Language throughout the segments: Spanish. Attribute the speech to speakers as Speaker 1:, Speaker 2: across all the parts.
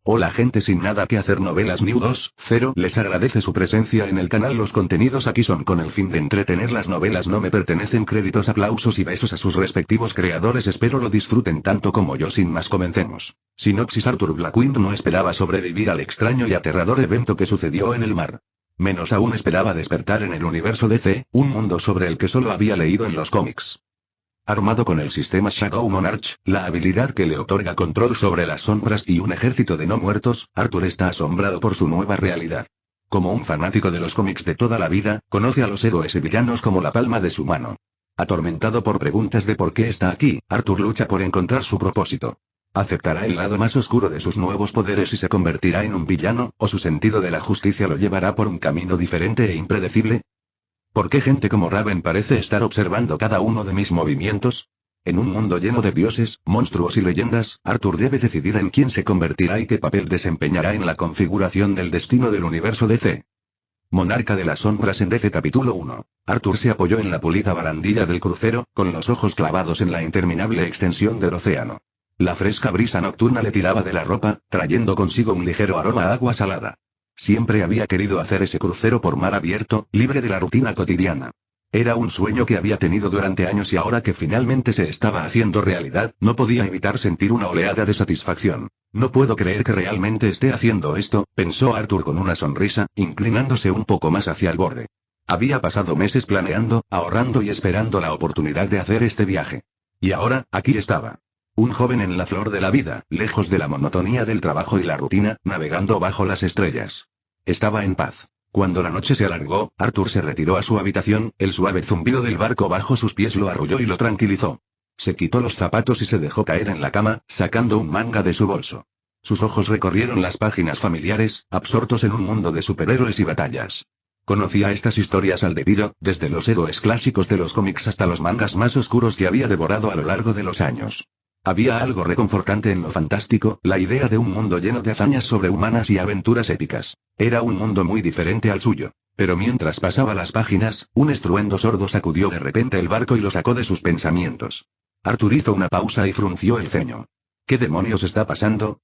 Speaker 1: Hola gente sin nada que hacer, Novelas New 2.0 les agradece su presencia en el canal. Los contenidos aquí son con el fin de entretener, las novelas no me pertenecen. Créditos, aplausos y besos a sus respectivos creadores, espero lo disfruten tanto como yo. Sin más, comencemos. Sinopsis: Arthur Blackwind no esperaba sobrevivir al extraño y aterrador evento que sucedió en el mar. Menos aún esperaba despertar en el universo DC, un mundo sobre el que solo había leído en los cómics. Armado con el sistema Shadow Monarch, la habilidad que le otorga control sobre las sombras y un ejército de no muertos, Arthur está asombrado por su nueva realidad. Como un fanático de los cómics de toda la vida, conoce a los héroes y villanos como la palma de su mano. Atormentado por preguntas de por qué está aquí, Arthur lucha por encontrar su propósito. ¿Aceptará el lado más oscuro de sus nuevos poderes y se convertirá en un villano, o su sentido de la justicia lo llevará por un camino diferente e impredecible? ¿Por qué gente como Raven parece estar observando cada uno de mis movimientos? En un mundo lleno de dioses, monstruos y leyendas, Arthur debe decidir en quién se convertirá y qué papel desempeñará en la configuración del destino del universo DC. Monarca de las Sombras en DC Capítulo 1. Arthur se apoyó en la pulida barandilla del crucero, con los ojos clavados en la interminable extensión del océano. La fresca brisa nocturna le tiraba de la ropa, trayendo consigo un ligero aroma a agua salada. Siempre había querido hacer ese crucero por mar abierto, libre de la rutina cotidiana. Era un sueño que había tenido durante años y ahora que finalmente se estaba haciendo realidad, no podía evitar sentir una oleada de satisfacción. No puedo creer que realmente esté haciendo esto, pensó Arthur con una sonrisa, inclinándose un poco más hacia el borde. Había pasado meses planeando, ahorrando y esperando la oportunidad de hacer este viaje. Y ahora, aquí estaba. Un joven en la flor de la vida, lejos de la monotonía del trabajo y la rutina, navegando bajo las estrellas. Estaba en paz. Cuando la noche se alargó, Arthur se retiró a su habitación, el suave zumbido del barco bajo sus pies lo arrulló y lo tranquilizó. Se quitó los zapatos y se dejó caer en la cama, sacando un manga de su bolso. Sus ojos recorrieron las páginas familiares, absortos en un mundo de superhéroes y batallas. Conocía estas historias al dedillo, desde los héroes clásicos de los cómics hasta los mangas más oscuros que había devorado a lo largo de los años. Había algo reconfortante en lo fantástico, la idea de un mundo lleno de hazañas sobrehumanas y aventuras épicas. Era un mundo muy diferente al suyo. Pero mientras pasaba las páginas, un estruendo sordo sacudió de repente el barco y lo sacó de sus pensamientos. Arthur hizo una pausa y frunció el ceño. ¿Qué demonios está pasando?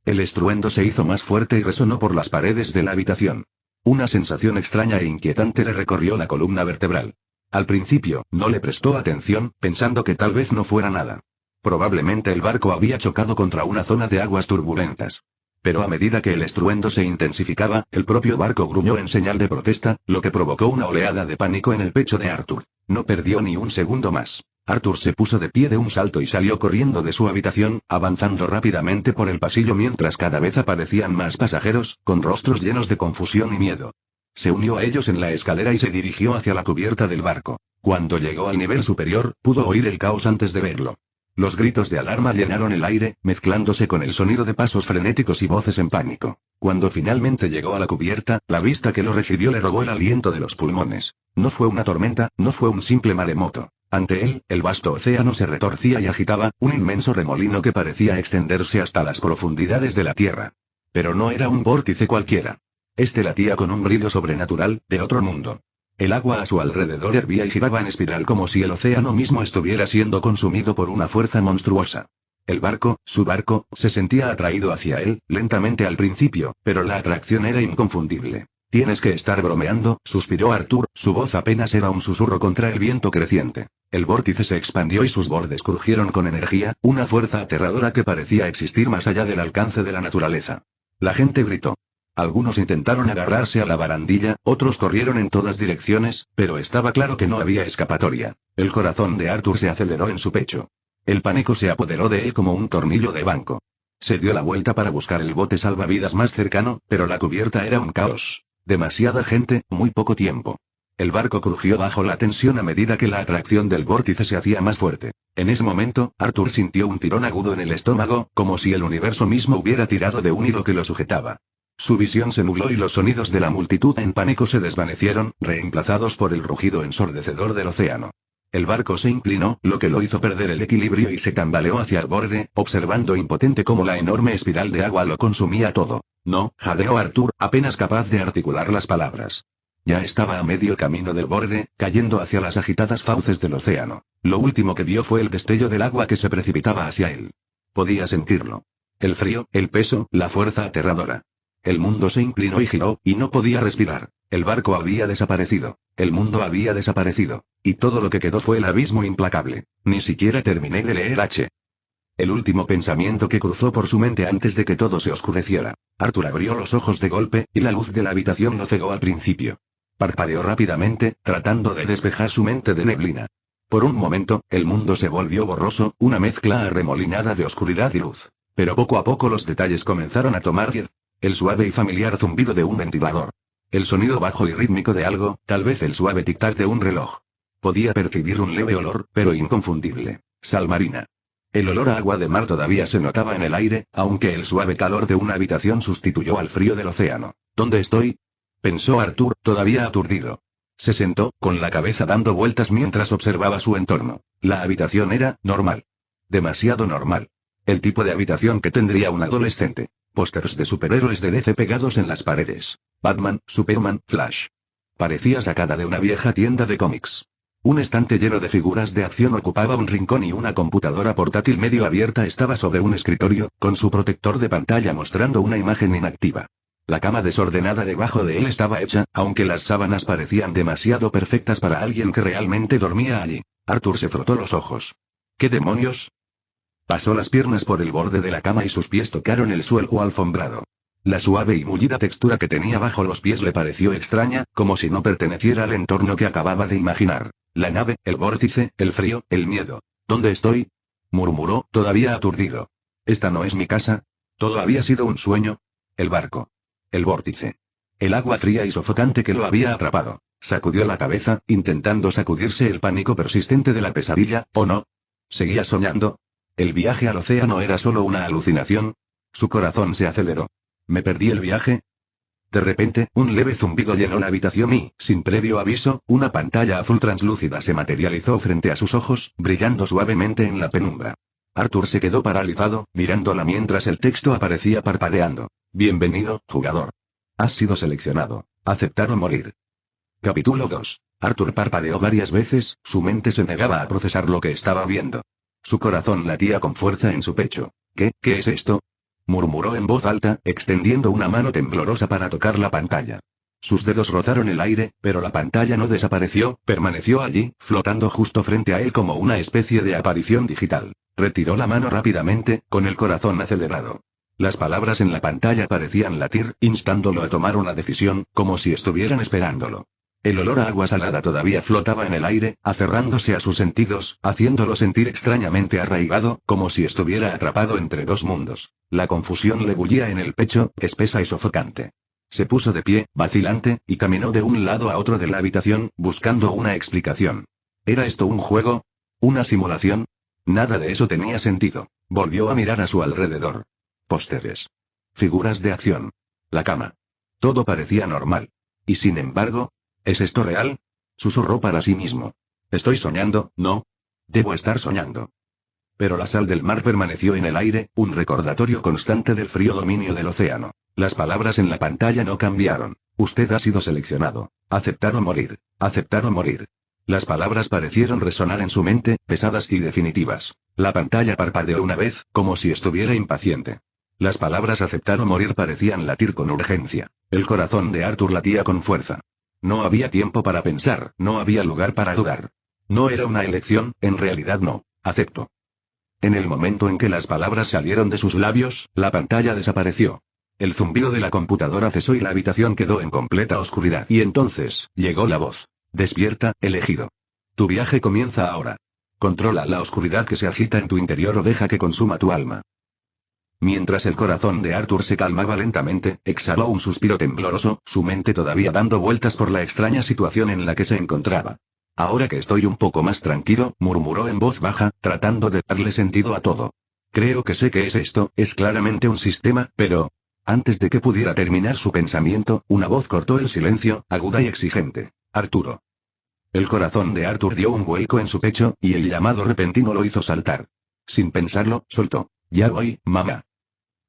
Speaker 1: El estruendo se hizo más fuerte y resonó por las paredes de la habitación. Una sensación extraña e inquietante le recorrió la columna vertebral. Al principio, no le prestó atención, pensando que tal vez no fuera nada. Probablemente el barco había chocado contra una zona de aguas turbulentas. Pero a medida que el estruendo se intensificaba, el propio barco gruñó en señal de protesta, lo que provocó una oleada de pánico en el pecho de Arthur. No perdió ni un segundo más. Arthur se puso de pie de un salto y salió corriendo de su habitación, avanzando rápidamente por el pasillo mientras cada vez aparecían más pasajeros, con rostros llenos de confusión y miedo. Se unió a ellos en la escalera y se dirigió hacia la cubierta del barco. Cuando llegó al nivel superior, pudo oír el caos antes de verlo. Los gritos de alarma llenaron el aire, mezclándose con el sonido de pasos frenéticos y voces en pánico. Cuando finalmente llegó a la cubierta, la vista que lo recibió le robó el aliento de los pulmones. No fue una tormenta, no fue un simple maremoto. Ante él, el vasto océano se retorcía y agitaba, un inmenso remolino que parecía extenderse hasta las profundidades de la tierra. Pero no era un vórtice cualquiera. Este latía con un brillo sobrenatural, de otro mundo. El agua a su alrededor hervía y giraba en espiral como si el océano mismo estuviera siendo consumido por una fuerza monstruosa. El barco, su barco, se sentía atraído hacia él, lentamente al principio, pero la atracción era inconfundible. «Tienes que estar bromeando», suspiró Arthur, su voz apenas era un susurro contra el viento creciente. El vórtice se expandió y sus bordes crujieron con energía, una fuerza aterradora que parecía existir más allá del alcance de la naturaleza. La gente gritó. Algunos intentaron agarrarse a la barandilla, otros corrieron en todas direcciones, pero estaba claro que no había escapatoria. El corazón de Arthur se aceleró en su pecho. El pánico se apoderó de él como un tornillo de banco. Se dio la vuelta para buscar el bote salvavidas más cercano, pero la cubierta era un caos. Demasiada gente, muy poco tiempo. El barco crujió bajo la tensión a medida que la atracción del vórtice se hacía más fuerte. En ese momento, Arthur sintió un tirón agudo en el estómago, como si el universo mismo hubiera tirado de un hilo que lo sujetaba. Su visión se nubló y los sonidos de la multitud en pánico se desvanecieron, reemplazados por el rugido ensordecedor del océano. El barco se inclinó, lo que lo hizo perder el equilibrio y se tambaleó hacia el borde, observando impotente cómo la enorme espiral de agua lo consumía todo. No, jadeó Arthur, apenas capaz de articular las palabras. Ya estaba a medio camino del borde, cayendo hacia las agitadas fauces del océano. Lo último que vio fue el destello del agua que se precipitaba hacia él. Podía sentirlo. El frío, el peso, la fuerza aterradora. El mundo se inclinó y giró, y no podía respirar. El barco había desaparecido. El mundo había desaparecido. Y todo lo que quedó fue el abismo implacable. Ni siquiera terminé de leer H. El último pensamiento que cruzó por su mente antes de que todo se oscureciera. Arthur abrió los ojos de golpe, y la luz de la habitación lo cegó al principio. Parpadeó rápidamente, tratando de despejar su mente de neblina. Por un momento, el mundo se volvió borroso, una mezcla arremolinada de oscuridad y luz. Pero poco a poco los detalles comenzaron a tomar vida. El suave y familiar zumbido de un ventilador. El sonido bajo y rítmico de algo, tal vez el suave tic-tac de un reloj. Podía percibir un leve olor, pero inconfundible. Sal marina. El olor a agua de mar todavía se notaba en el aire, aunque el suave calor de una habitación sustituyó al frío del océano. ¿Dónde estoy? Pensó Arthur, todavía aturdido. Se sentó, con la cabeza dando vueltas mientras observaba su entorno. La habitación era normal. Demasiado normal. El tipo de habitación que tendría un adolescente. Pósters de superhéroes de DC pegados en las paredes. Batman, Superman, Flash. Parecía sacada de una vieja tienda de cómics. Un estante lleno de figuras de acción ocupaba un rincón y una computadora portátil medio abierta estaba sobre un escritorio, con su protector de pantalla mostrando una imagen inactiva. La cama desordenada debajo de él estaba hecha, aunque las sábanas parecían demasiado perfectas para alguien que realmente dormía allí. Arthur se frotó los ojos. ¿Qué demonios? Pasó las piernas por el borde de la cama y sus pies tocaron el suelo alfombrado. La suave y mullida textura que tenía bajo los pies le pareció extraña, como si no perteneciera al entorno que acababa de imaginar. La nave, el vórtice, el frío, el miedo. ¿Dónde estoy? Murmuró, todavía aturdido. ¿Esta no es mi casa? ¿Todo había sido un sueño? El barco. El vórtice. El agua fría y sofocante que lo había atrapado. Sacudió la cabeza, intentando sacudirse el pánico persistente de la pesadilla, ¿o no? ¿Seguía soñando? ¿El viaje al océano era solo una alucinación? Su corazón se aceleró. ¿Me perdí el viaje? De repente, un leve zumbido llenó la habitación y, sin previo aviso, una pantalla azul translúcida se materializó frente a sus ojos, brillando suavemente en la penumbra. Arthur se quedó paralizado, mirándola mientras el texto aparecía parpadeando. Bienvenido, jugador. Has sido seleccionado. Aceptar o morir. Capítulo 2. Arthur parpadeó varias veces, su mente se negaba a procesar lo que estaba viendo. Su corazón latía con fuerza en su pecho. ¿Qué es esto? Murmuró en voz alta, extendiendo una mano temblorosa para tocar la pantalla. Sus dedos rozaron el aire, pero la pantalla no desapareció, permaneció allí, flotando justo frente a él como una especie de aparición digital. Retiró la mano rápidamente, con el corazón acelerado. Las palabras en la pantalla parecían latir, instándolo a tomar una decisión, como si estuvieran esperándolo. El olor a agua salada todavía flotaba en el aire, aferrándose a sus sentidos, haciéndolo sentir extrañamente arraigado, como si estuviera atrapado entre dos mundos. La confusión le bullía en el pecho, espesa y sofocante. Se puso de pie, vacilante, y caminó de un lado a otro de la habitación, buscando una explicación. ¿Era esto un juego? ¿Una simulación? Nada de eso tenía sentido. Volvió a mirar a su alrededor. Pósteres. Figuras de acción. La cama. Todo parecía normal. Y sin embargo, ¿es esto real? Susurró para sí mismo. Estoy soñando, ¿no? Debo estar soñando. Pero la sal del mar permaneció en el aire, un recordatorio constante del frío dominio del océano. Las palabras en la pantalla no cambiaron. Usted ha sido seleccionado. Aceptar o morir. Aceptar o morir. Las palabras parecieron resonar en su mente, pesadas y definitivas. La pantalla parpadeó una vez, como si estuviera impaciente. Las palabras aceptar o morir parecían latir con urgencia. El corazón de Arthur latía con fuerza. No había tiempo para pensar, no había lugar para dudar. No era una elección, en realidad no. Acepto. En el momento en que las palabras salieron de sus labios, la pantalla desapareció. El zumbido de la computadora cesó y la habitación quedó en completa oscuridad. Y entonces, llegó la voz. Despierta, elegido. Tu viaje comienza ahora. Controla la oscuridad que se agita en tu interior o deja que consuma tu alma. Mientras el corazón de Arthur se calmaba lentamente, exhaló un suspiro tembloroso, su mente todavía dando vueltas por la extraña situación en la que se encontraba. Ahora que estoy un poco más tranquilo, murmuró en voz baja, tratando de darle sentido a todo. Creo que sé qué es esto, es claramente un sistema, pero... Antes de que pudiera terminar su pensamiento, una voz cortó el silencio, aguda y exigente. Arturo. El corazón de Arthur dio un vuelco en su pecho, y el llamado repentino lo hizo saltar. Sin pensarlo, soltó. Ya voy, mamá.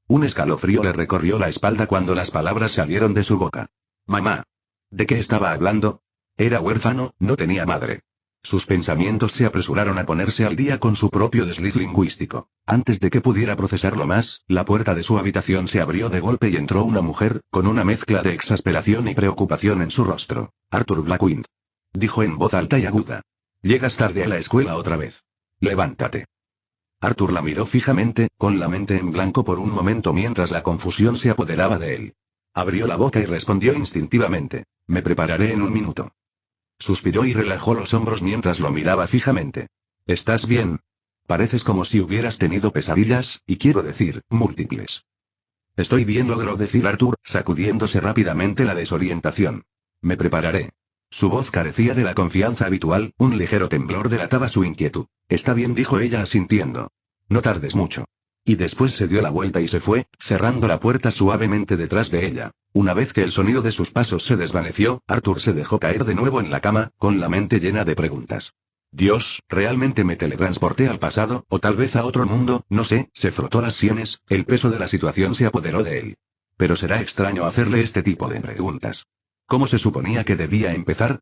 Speaker 1: Un escalofrío le recorrió la espalda cuando las palabras salieron de su boca. Mamá. ¿De qué estaba hablando? Era huérfano, no tenía madre. Sus pensamientos se apresuraron a ponerse al día con su propio desliz lingüístico. Antes de que pudiera procesarlo más, la puerta de su habitación se abrió de golpe y entró una mujer, con una mezcla de exasperación y preocupación en su rostro. Arthur Blackwind. Dijo en voz alta y aguda. Llegas tarde a la escuela otra vez. Levántate. Arthur la miró fijamente, con la mente en blanco por un momento mientras la confusión se apoderaba de él. Abrió la boca y respondió instintivamente. Me prepararé en un minuto. Suspiró y relajó los hombros mientras lo miraba fijamente. ¿Estás bien? Pareces como si hubieras tenido pesadillas, y quiero decir, múltiples. Estoy bien, logró decir Arthur, sacudiéndose rápidamente la desorientación. Me prepararé. Su voz carecía de la confianza habitual, un ligero temblor delataba su inquietud. Está bien, dijo ella asintiendo. No tardes mucho. Y después se dio la vuelta y se fue, cerrando la puerta suavemente detrás de ella. Una vez que el sonido de sus pasos se desvaneció, Arthur se dejó caer de nuevo en la cama, con la mente llena de preguntas. Dios, ¿realmente me teletransporté al pasado, o tal vez a otro mundo? No sé, se frotó las sienes, el peso de la situación se apoderó de él. Pero será extraño hacerle este tipo de preguntas. ¿Cómo se suponía que debía empezar?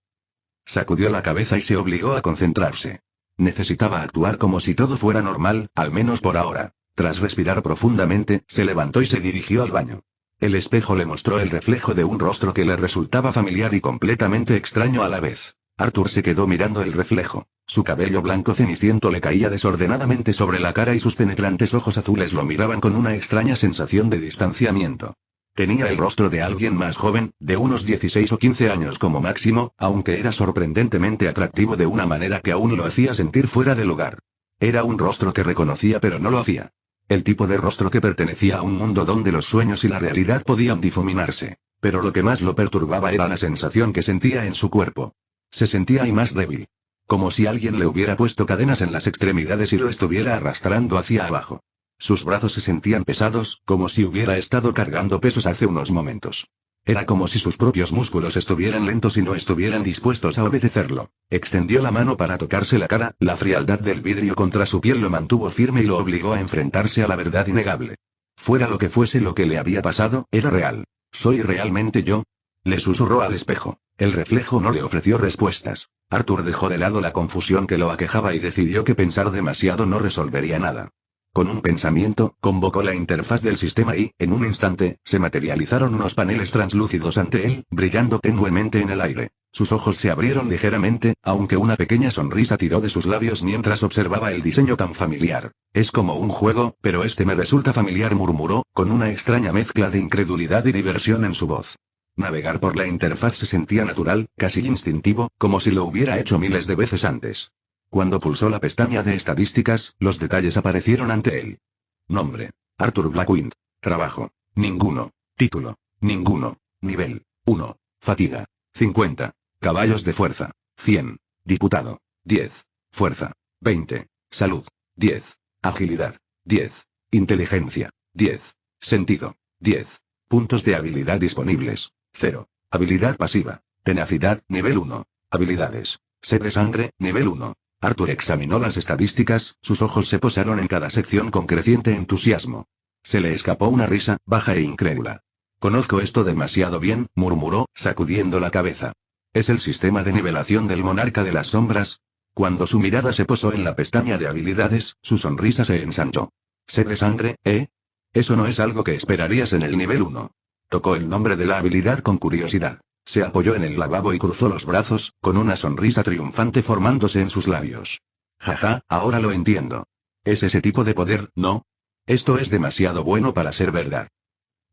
Speaker 1: Sacudió la cabeza y se obligó a concentrarse. Necesitaba actuar como si todo fuera normal, al menos por ahora. Tras respirar profundamente, se levantó y se dirigió al baño. El espejo le mostró el reflejo de un rostro que le resultaba familiar y completamente extraño a la vez. Arthur se quedó mirando el reflejo. Su cabello blanco ceniciento le caía desordenadamente sobre la cara y sus penetrantes ojos azules lo miraban con una extraña sensación de distanciamiento. Tenía el rostro de alguien más joven, de unos 16 o 15 años como máximo, aunque era sorprendentemente atractivo de una manera que aún lo hacía sentir fuera de lugar. Era un rostro que reconocía pero no lo hacía. El tipo de rostro que pertenecía a un mundo donde los sueños y la realidad podían difuminarse. Pero lo que más lo perturbaba era la sensación que sentía en su cuerpo. Se sentía y más débil. Como si alguien le hubiera puesto cadenas en las extremidades y lo estuviera arrastrando hacia abajo. Sus brazos se sentían pesados, como si hubiera estado cargando pesos hace unos momentos. Era como si sus propios músculos estuvieran lentos y no estuvieran dispuestos a obedecerlo. Extendió la mano para tocarse la cara, la frialdad del vidrio contra su piel lo mantuvo firme y lo obligó a enfrentarse a la verdad innegable. Fuera lo que fuese lo que le había pasado, era real. ¿Soy realmente yo? Le susurró al espejo. El reflejo no le ofreció respuestas. Arthur dejó de lado la confusión que lo aquejaba y decidió que pensar demasiado no resolvería nada. Con un pensamiento, convocó la interfaz del sistema y, en un instante, se materializaron unos paneles translúcidos ante él, brillando tenuemente en el aire. Sus ojos se abrieron ligeramente, aunque una pequeña sonrisa tiró de sus labios mientras observaba el diseño tan familiar. Es como un juego, pero este me resulta familiar, murmuró, con una extraña mezcla de incredulidad y diversión en su voz. Navegar por la interfaz se sentía natural, casi instintivo, como si lo hubiera hecho miles de veces antes. Cuando pulsó la pestaña de estadísticas, los detalles aparecieron ante él. Nombre: Arthur Blackwind. Trabajo: ninguno. Título: ninguno. Nivel: 1. Fatiga: 50. Caballos de fuerza: 100. Diputado: 10. Fuerza: 20. Salud: 10. Agilidad: 10. Inteligencia: 10. Sentido: 10. Puntos de habilidad disponibles: 0. Habilidad pasiva: tenacidad, nivel 1. Habilidades: sed de sangre, nivel 1. Arthur examinó las estadísticas, sus ojos se posaron en cada sección con creciente entusiasmo. Se le escapó una risa, baja e incrédula. Conozco esto demasiado bien, murmuró, sacudiendo la cabeza. ¿Es el sistema de nivelación del monarca de las sombras? Cuando su mirada se posó en la pestaña de habilidades, su sonrisa se ensanchó. ¿Sed de sangre, eh? Eso no es algo que esperarías en el nivel 1. Tocó el nombre de la habilidad con curiosidad. Se apoyó en el lavabo y cruzó los brazos, con una sonrisa triunfante formándose en sus labios. Jaja, ahora lo entiendo. Es ese tipo de poder, ¿no? Esto es demasiado bueno para ser verdad.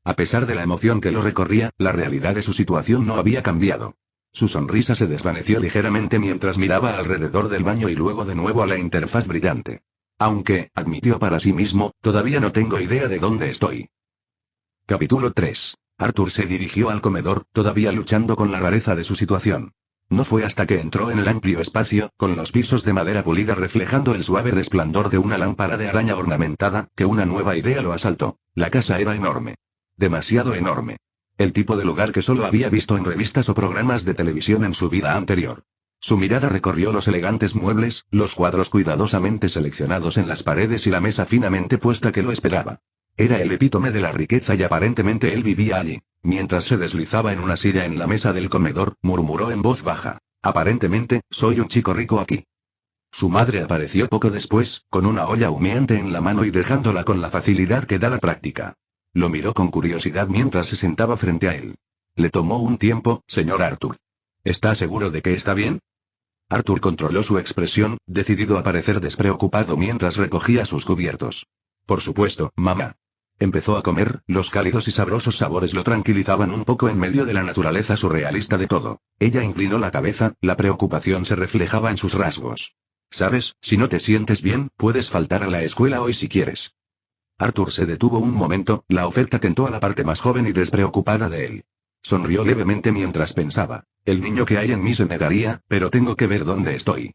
Speaker 1: A pesar de la emoción que lo recorría, la realidad de su situación no había cambiado. Su sonrisa se desvaneció ligeramente mientras miraba alrededor del baño y luego de nuevo a la interfaz brillante. Aunque, admitió para sí mismo, todavía no tengo idea de dónde estoy. Capítulo 3. Arthur se dirigió al comedor, todavía luchando con la rareza de su situación. No fue hasta que entró en el amplio espacio, con los pisos de madera pulida reflejando el suave resplandor de una lámpara de araña ornamentada, que una nueva idea lo asaltó. La casa era enorme. Demasiado enorme. El tipo de lugar que solo había visto en revistas o programas de televisión en su vida anterior. Su mirada recorrió los elegantes muebles, los cuadros cuidadosamente seleccionados en las paredes y la mesa finamente puesta que lo esperaba. Era el epítome de la riqueza y aparentemente él vivía allí. Mientras se deslizaba en una silla en la mesa del comedor, murmuró en voz baja. Aparentemente, soy un chico rico aquí. Su madre apareció poco después, con una olla humeante en la mano y dejándola con la facilidad que da la práctica. Lo miró con curiosidad mientras se sentaba frente a él. Le tomó un tiempo, señor Arthur. ¿Está seguro de que está bien? Arthur controló su expresión, decidido a parecer despreocupado mientras recogía sus cubiertos. Por supuesto, mamá. Empezó a comer, los cálidos y sabrosos sabores lo tranquilizaban un poco en medio de la naturaleza surrealista de todo. Ella inclinó la cabeza, la preocupación se reflejaba en sus rasgos. ¿Sabes, si no te sientes bien, puedes faltar a la escuela hoy si quieres? Arthur se detuvo un momento, la oferta tentó a la parte más joven y despreocupada de él. Sonrió levemente mientras pensaba, el niño que hay en mí se negaría, pero tengo que ver dónde estoy.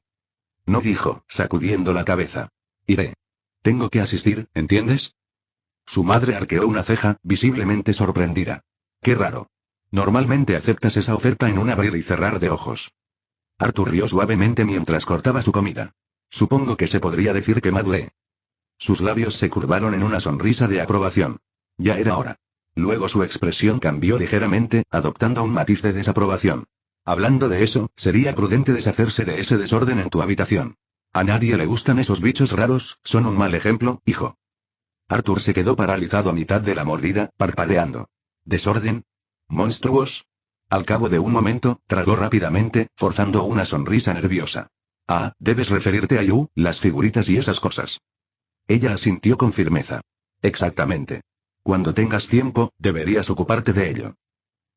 Speaker 1: No dijo, sacudiendo la cabeza. Iré. Tengo que asistir, ¿entiendes? Su madre arqueó una ceja, visiblemente sorprendida. Qué raro. Normalmente aceptas esa oferta en un abrir y cerrar de ojos. Arthur rió suavemente mientras cortaba su comida. Supongo que se podría decir que maduré. Sus labios se curvaron en una sonrisa de aprobación. Ya era hora. Luego su expresión cambió ligeramente, adoptando un matiz de desaprobación. Hablando de eso, sería prudente deshacerse de ese desorden en tu habitación. A nadie le gustan esos bichos raros, son un mal ejemplo, hijo. Arthur se quedó paralizado a mitad de la mordida, parpadeando. ¿Desorden? ¿Monstruos? Al cabo de un momento, tragó rápidamente, forzando una sonrisa nerviosa. Ah, debes referirte a Yu, las figuritas y esas cosas. Ella asintió con firmeza. Exactamente. Cuando tengas tiempo, deberías ocuparte de ello.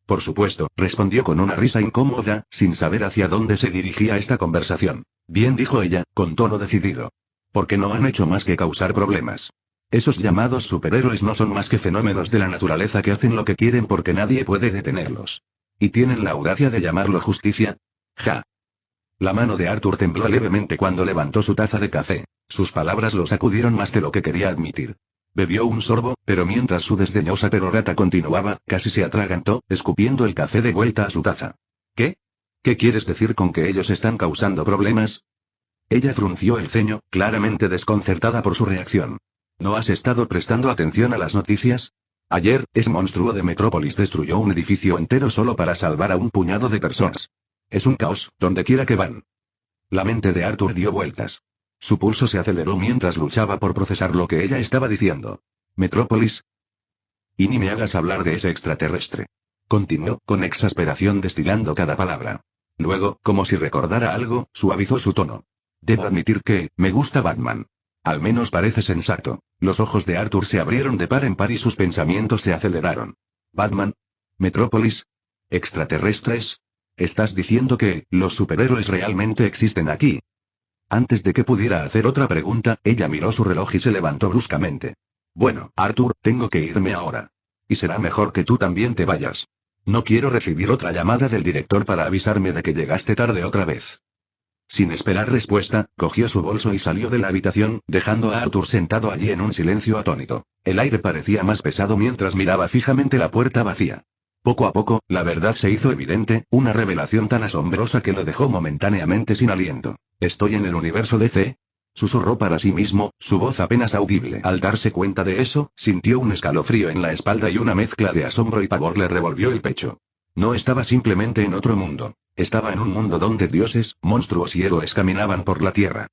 Speaker 1: Por supuesto, respondió con una risa incómoda, sin saber hacia dónde se dirigía esta conversación. Bien, dijo ella, con tono decidido. Porque no han hecho más que causar problemas. Esos llamados superhéroes no son más que fenómenos de la naturaleza que hacen lo que quieren porque nadie puede detenerlos. ¿Y tienen la audacia de llamarlo justicia? Ja. La mano de Arthur tembló levemente cuando levantó su taza de café. Sus palabras lo sacudieron más de lo que quería admitir. Bebió un sorbo, pero mientras su desdeñosa perorata continuaba, casi se atragantó, escupiendo el café de vuelta a su taza. ¿Qué? ¿Qué quieres decir con que ellos están causando problemas? Ella frunció el ceño, claramente desconcertada por su reacción. ¿No has estado prestando atención a las noticias? Ayer, ese monstruo de Metrópolis destruyó un edificio entero solo para salvar a un puñado de personas. Es un caos, donde quiera que van. La mente de Arthur dio vueltas. Su pulso se aceleró mientras luchaba por procesar lo que ella estaba diciendo. ¿Metrópolis? Y ni me hagas hablar de ese extraterrestre. Continuó, con exasperación destilando cada palabra. Luego, como si recordara algo, suavizó su tono. Debo admitir que, me gusta Batman. Al menos parece sensato. Los ojos de Arthur se abrieron de par en par y sus pensamientos se aceleraron. ¿Batman? ¿Metrópolis? ¿Extraterrestres? ¿Estás diciendo que, los superhéroes realmente existen aquí? Antes de que pudiera hacer otra pregunta, ella miró su reloj y se levantó bruscamente. Bueno, Arthur, tengo que irme ahora. Y será mejor que tú también te vayas. No quiero recibir otra llamada del director para avisarme de que llegaste tarde otra vez. Sin esperar respuesta, cogió su bolso y salió de la habitación, dejando a Arthur sentado allí en un silencio atónito. El aire parecía más pesado mientras miraba fijamente la puerta vacía. Poco a poco, la verdad se hizo evidente, una revelación tan asombrosa que lo dejó momentáneamente sin aliento. ¿Estoy en el universo DC? Susurró para sí mismo, su voz apenas audible. Al darse cuenta de eso, sintió un escalofrío en la espalda y una mezcla de asombro y pavor le revolvió el pecho. No estaba simplemente en otro mundo. Estaba en un mundo donde dioses, monstruos y héroes caminaban por la tierra.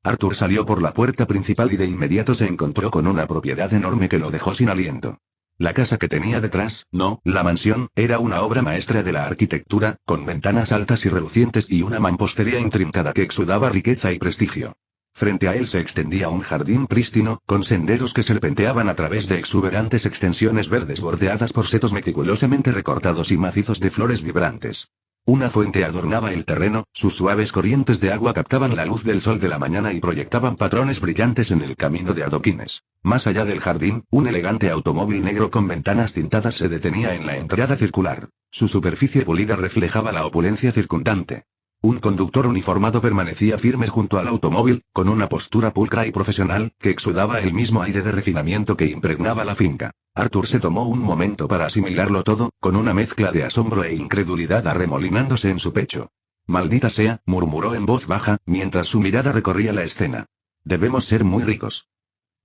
Speaker 1: Arthur salió por la puerta principal y de inmediato se encontró con una propiedad enorme que lo dejó sin aliento. La casa que tenía detrás, no, la mansión, era una obra maestra de la arquitectura, con ventanas altas y relucientes y una mampostería intrincada que exudaba riqueza y prestigio. Frente a él se extendía un jardín prístino, con senderos que serpenteaban a través de exuberantes extensiones verdes bordeadas por setos meticulosamente recortados y macizos de flores vibrantes. Una fuente adornaba el terreno, sus suaves corrientes de agua captaban la luz del sol de la mañana y proyectaban patrones brillantes en el camino de adoquines. Más allá del jardín, un elegante automóvil negro con ventanas tintadas se detenía en la entrada circular. Su superficie pulida reflejaba la opulencia circundante. Un conductor uniformado permanecía firme junto al automóvil, con una postura pulcra y profesional, que exudaba el mismo aire de refinamiento que impregnaba la finca. Arthur se tomó un momento para asimilarlo todo, con una mezcla de asombro e incredulidad arremolinándose en su pecho. Maldita sea, murmuró en voz baja, mientras su mirada recorría la escena. Debemos ser muy ricos.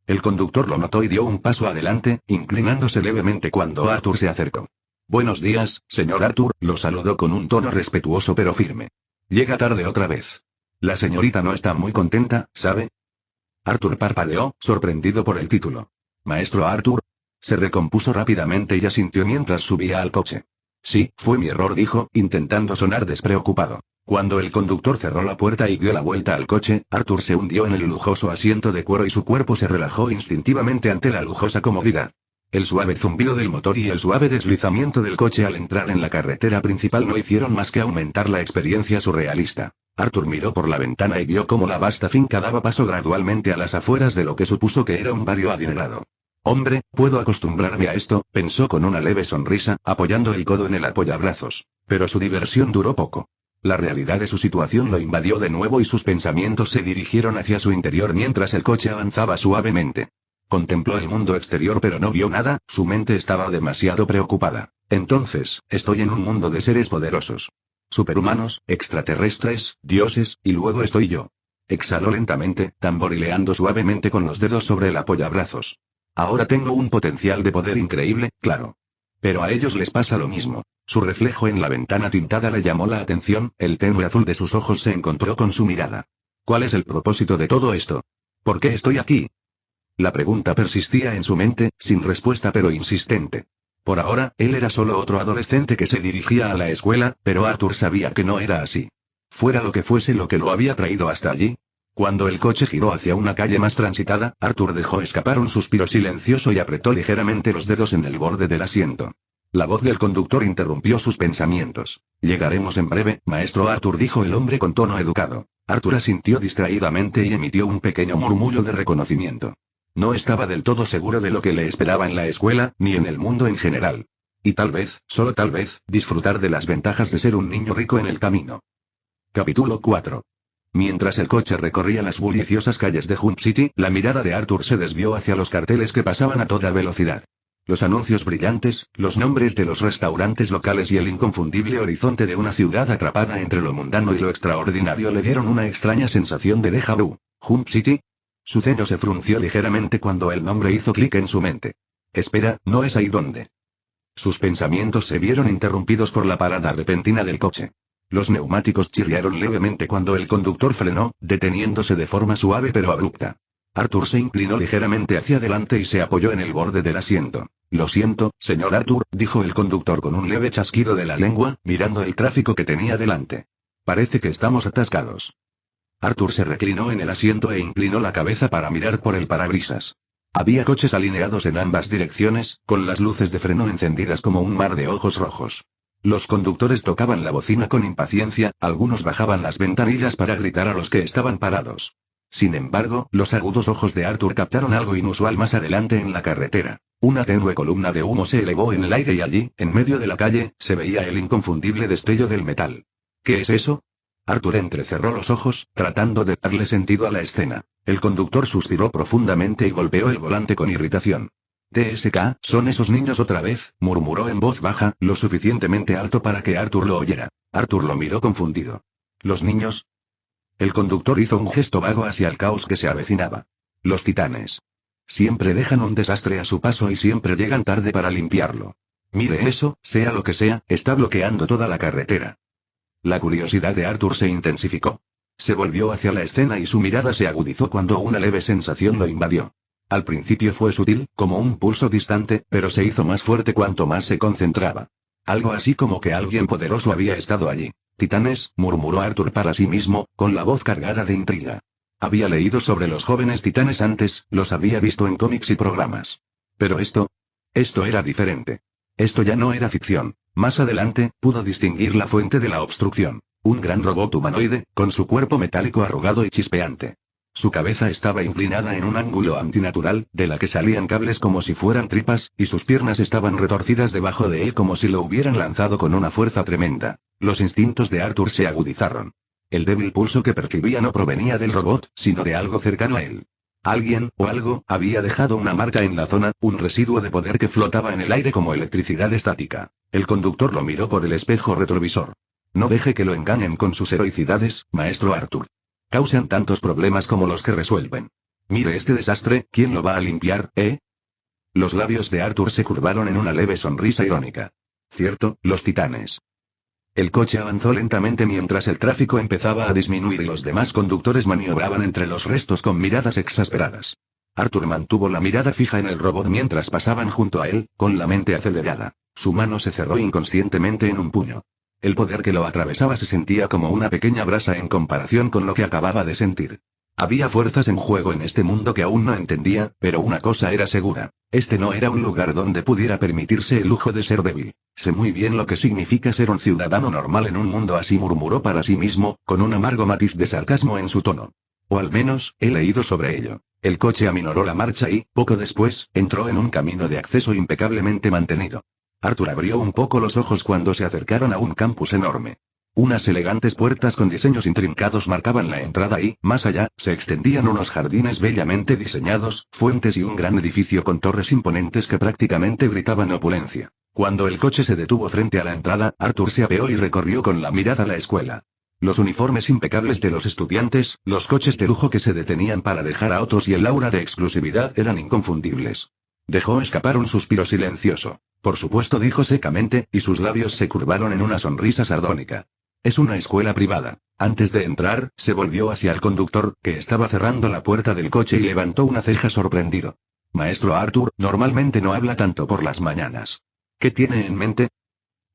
Speaker 1: El conductor lo notó y dio un paso adelante, inclinándose levemente cuando Arthur se acercó. Buenos días, señor Arthur, lo saludó con un tono respetuoso pero firme. Llega tarde otra vez. La señorita no está muy contenta, ¿sabe? Arthur parpadeó, sorprendido por el título. Maestro Arthur. Se recompuso rápidamente y asintió mientras subía al coche. Sí, fue mi error, dijo, intentando sonar despreocupado. Cuando el conductor cerró la puerta y dio la vuelta al coche, Arthur se hundió en el lujoso asiento de cuero y su cuerpo se relajó instintivamente ante la lujosa comodidad. El suave zumbido del motor y el suave deslizamiento del coche al entrar en la carretera principal no hicieron más que aumentar la experiencia surrealista. Arthur miró por la ventana y vio cómo la vasta finca daba paso gradualmente a las afueras de lo que supuso que era un barrio adinerado. Hombre, puedo acostumbrarme a esto, pensó con una leve sonrisa, apoyando el codo en el apoyabrazos. Pero su diversión duró poco. La realidad de su situación lo invadió de nuevo y sus pensamientos se dirigieron hacia su interior mientras el coche avanzaba suavemente. Contempló el mundo exterior pero no vio nada, su mente estaba demasiado preocupada. Entonces, estoy en un mundo de seres poderosos. Superhumanos, extraterrestres, dioses, y luego estoy yo. Exhaló lentamente, tamborileando suavemente con los dedos sobre el apoyabrazos. Ahora tengo un potencial de poder increíble, claro. Pero a ellos les pasa lo mismo. Su reflejo en la ventana tintada le llamó la atención, el tenue azul de sus ojos se encontró con su mirada. ¿Cuál es el propósito de todo esto? ¿Por qué estoy aquí? La pregunta persistía en su mente, sin respuesta pero insistente. Por ahora, él era solo otro adolescente que se dirigía a la escuela, pero Arthur sabía que no era así. Fuera lo que fuese lo que lo había traído hasta allí. Cuando el coche giró hacia una calle más transitada, Arthur dejó escapar un suspiro silencioso y apretó ligeramente los dedos en el borde del asiento. La voz del conductor interrumpió sus pensamientos. Llegaremos en breve, maestro Arthur, dijo el hombre con tono educado. Arthur asintió distraídamente y emitió un pequeño murmullo de reconocimiento. No estaba del todo seguro de lo que le esperaba en la escuela, ni en el mundo en general. Y tal vez, solo tal vez, disfrutar de las ventajas de ser un niño rico en el camino. Capítulo 4. Mientras el coche recorría las bulliciosas calles de Hunt City, la mirada de Arthur se desvió hacia los carteles que pasaban a toda velocidad. Los anuncios brillantes, los nombres de los restaurantes locales y el inconfundible horizonte de una ciudad atrapada entre lo mundano y lo extraordinario le dieron una extraña sensación de déjà vu. ¿Hunt City? Su ceño se frunció ligeramente cuando el nombre hizo clic en su mente. Espera, ¿no es ahí donde? Sus pensamientos se vieron interrumpidos por la parada repentina del coche. Los neumáticos chirriaron levemente cuando el conductor frenó, deteniéndose de forma suave pero abrupta. Arthur se inclinó ligeramente hacia adelante y se apoyó en el borde del asiento. Lo siento, señor Arthur, dijo el conductor con un leve chasquido de la lengua, mirando el tráfico que tenía delante. Parece que estamos atascados. Arthur se reclinó en el asiento e inclinó la cabeza para mirar por el parabrisas. Había coches alineados en ambas direcciones, con las luces de freno encendidas como un mar de ojos rojos. Los conductores tocaban la bocina con impaciencia, algunos bajaban las ventanillas para gritar a los que estaban parados. Sin embargo, los agudos ojos de Arthur captaron algo inusual más adelante en la carretera. Una tenue columna de humo se elevó en el aire y allí, en medio de la calle, se veía el inconfundible destello del metal. ¿Qué es eso? Arthur entrecerró los ojos, tratando de darle sentido a la escena. El conductor suspiró profundamente y golpeó el volante con irritación. «TSK, ¿son esos niños otra vez?», murmuró en voz baja, lo suficientemente alto para que Arthur lo oyera. Arthur lo miró confundido. ¿Los niños? El conductor hizo un gesto vago hacia el caos que se avecinaba. Los titanes. Siempre dejan un desastre a su paso y siempre llegan tarde para limpiarlo. Mire eso, sea lo que sea, está bloqueando toda la carretera. La curiosidad de Arthur se intensificó. Se volvió hacia la escena y su mirada se agudizó cuando una leve sensación lo invadió. Al principio fue sutil, como un pulso distante, pero se hizo más fuerte cuanto más se concentraba. Algo así como que alguien poderoso había estado allí. «Titanes», murmuró Arthur para sí mismo, con la voz cargada de intriga. Había leído sobre los jóvenes titanes antes, los había visto en cómics y programas. Pero esto era diferente. Esto ya no era ficción. Más adelante, pudo distinguir la fuente de la obstrucción. Un gran robot humanoide, con su cuerpo metálico arrugado y chispeante. Su cabeza estaba inclinada en un ángulo antinatural, de la que salían cables como si fueran tripas, y sus piernas estaban retorcidas debajo de él como si lo hubieran lanzado con una fuerza tremenda. Los instintos de Arthur se agudizaron. El débil pulso que percibía no provenía del robot, sino de algo cercano a él. Alguien, o algo, había dejado una marca en la zona, un residuo de poder que flotaba en el aire como electricidad estática. El conductor lo miró por el espejo retrovisor. No deje que lo engañen con sus heroicidades, maestro Arthur. Causan tantos problemas como los que resuelven. Mire este desastre, ¿quién lo va a limpiar, eh? Los labios de Arthur se curvaron en una leve sonrisa irónica. Cierto, los titanes. El coche avanzó lentamente mientras el tráfico empezaba a disminuir y los demás conductores maniobraban entre los restos con miradas exasperadas. Arthur mantuvo la mirada fija en el robot mientras pasaban junto a él, con la mente acelerada. Su mano se cerró inconscientemente en un puño. El poder que lo atravesaba se sentía como una pequeña brasa en comparación con lo que acababa de sentir. Había fuerzas en juego en este mundo que aún no entendía, pero una cosa era segura. Este no era un lugar donde pudiera permitirse el lujo de ser débil. Sé muy bien lo que significa ser un ciudadano normal en un mundo así, murmuró para sí mismo, con un amargo matiz de sarcasmo en su tono. O al menos, he leído sobre ello. El coche aminoró la marcha y, poco después, entró en un camino de acceso impecablemente mantenido. Arthur abrió un poco los ojos cuando se acercaron a un campus enorme. Unas elegantes puertas con diseños intrincados marcaban la entrada y, más allá, se extendían unos jardines bellamente diseñados, fuentes y un gran edificio con torres imponentes que prácticamente gritaban opulencia. Cuando el coche se detuvo frente a la entrada, Arthur se apeó y recorrió con la mirada la escuela. Los uniformes impecables de los estudiantes, los coches de lujo que se detenían para dejar a otros y el aura de exclusividad eran inconfundibles. Dejó escapar un suspiro silencioso. Por supuesto, dijo secamente, y sus labios se curvaron en una sonrisa sardónica. Es una escuela privada. Antes de entrar, se volvió hacia el conductor, que estaba cerrando la puerta del coche y levantó una ceja sorprendido. Maestro Arthur, normalmente no habla tanto por las mañanas. ¿Qué tiene en mente?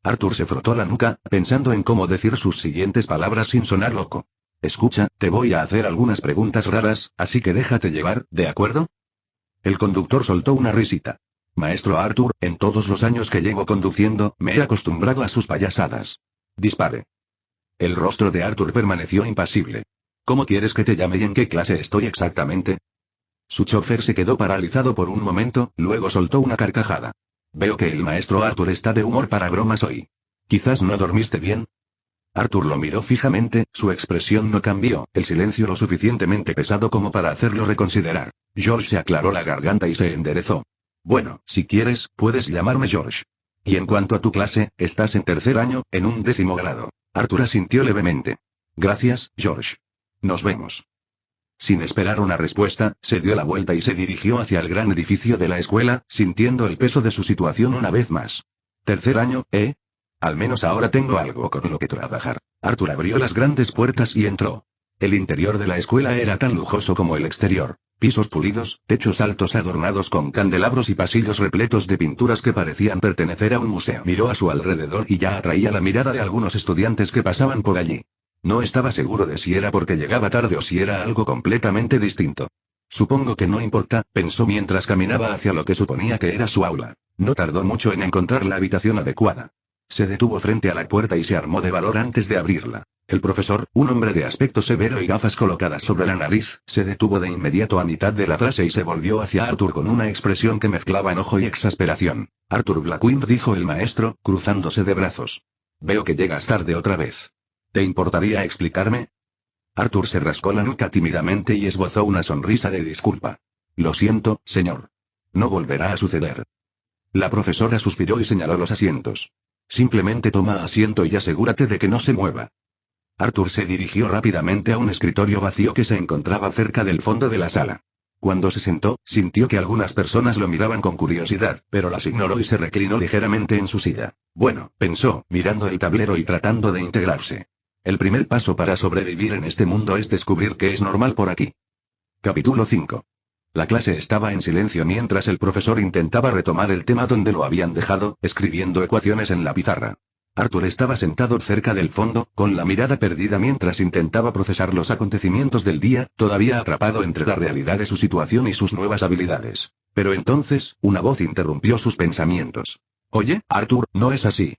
Speaker 1: Arthur se frotó la nuca, pensando en cómo decir sus siguientes palabras sin sonar loco. Escucha, te voy a hacer algunas preguntas raras, así que déjate llevar, ¿de acuerdo? El conductor soltó una risita. Maestro Arthur, en todos los años que llevo conduciendo, me he acostumbrado a sus payasadas. Dispare. El rostro de Arthur permaneció impasible. ¿Cómo quieres que te llame y en qué clase estoy exactamente? Su chofer se quedó paralizado por un momento, luego soltó una carcajada. Veo que el maestro Arthur está de humor para bromas hoy. ¿Quizás no dormiste bien? Arthur lo miró fijamente, su expresión no cambió, el silencio lo suficientemente pesado como para hacerlo reconsiderar. George se aclaró la garganta y se enderezó. Bueno, si quieres, puedes llamarme George. Y en cuanto a tu clase, estás en tercer año, en un 10º grado. Arthur asintió levemente. Gracias, George. Nos vemos. Sin esperar una respuesta, se dio la vuelta y se dirigió hacia el gran edificio de la escuela, sintiendo el peso de su situación una vez más. ¿Tercer año, eh? Al menos ahora tengo algo con lo que trabajar. Arthur abrió las grandes puertas y entró. El interior de la escuela era tan lujoso como el exterior. Pisos pulidos, techos altos adornados con candelabros y pasillos repletos de pinturas que parecían pertenecer a un museo. Miró a su alrededor y ya atraía la mirada de algunos estudiantes que pasaban por allí. No estaba seguro de si era porque llegaba tarde o si era algo completamente distinto. Supongo que no importa, pensó mientras caminaba hacia lo que suponía que era su aula. No tardó mucho en encontrar la habitación adecuada. Se detuvo frente a la puerta y se armó de valor antes de abrirla. El profesor, un hombre de aspecto severo y gafas colocadas sobre la nariz, se detuvo de inmediato a mitad de la frase y se volvió hacia Arthur con una expresión que mezclaba enojo y exasperación. Arthur Blackwind, dijo el maestro, cruzándose de brazos. Veo que llegas tarde otra vez. ¿Te importaría explicarme? Arthur se rascó la nuca tímidamente y esbozó una sonrisa de disculpa. Lo siento, señor. No volverá a suceder. La profesora suspiró y señaló los asientos. Simplemente toma asiento y asegúrate de que no se mueva. Arthur se dirigió rápidamente a un escritorio vacío que se encontraba cerca del fondo de la sala. Cuando se sentó, sintió que algunas personas lo miraban con curiosidad, pero las ignoró y se reclinó ligeramente en su silla. Bueno, pensó, mirando el tablero y tratando de integrarse. El primer paso para sobrevivir en este mundo es descubrir qué es normal por aquí. Capítulo 5. La clase estaba en silencio mientras el profesor intentaba retomar el tema donde lo habían dejado, escribiendo ecuaciones en la pizarra. Arthur estaba sentado cerca del fondo, con la mirada perdida mientras intentaba procesar los acontecimientos del día, todavía atrapado entre la realidad de su situación y sus nuevas habilidades. Pero entonces, una voz interrumpió sus pensamientos. Oye, Arthur, no es así.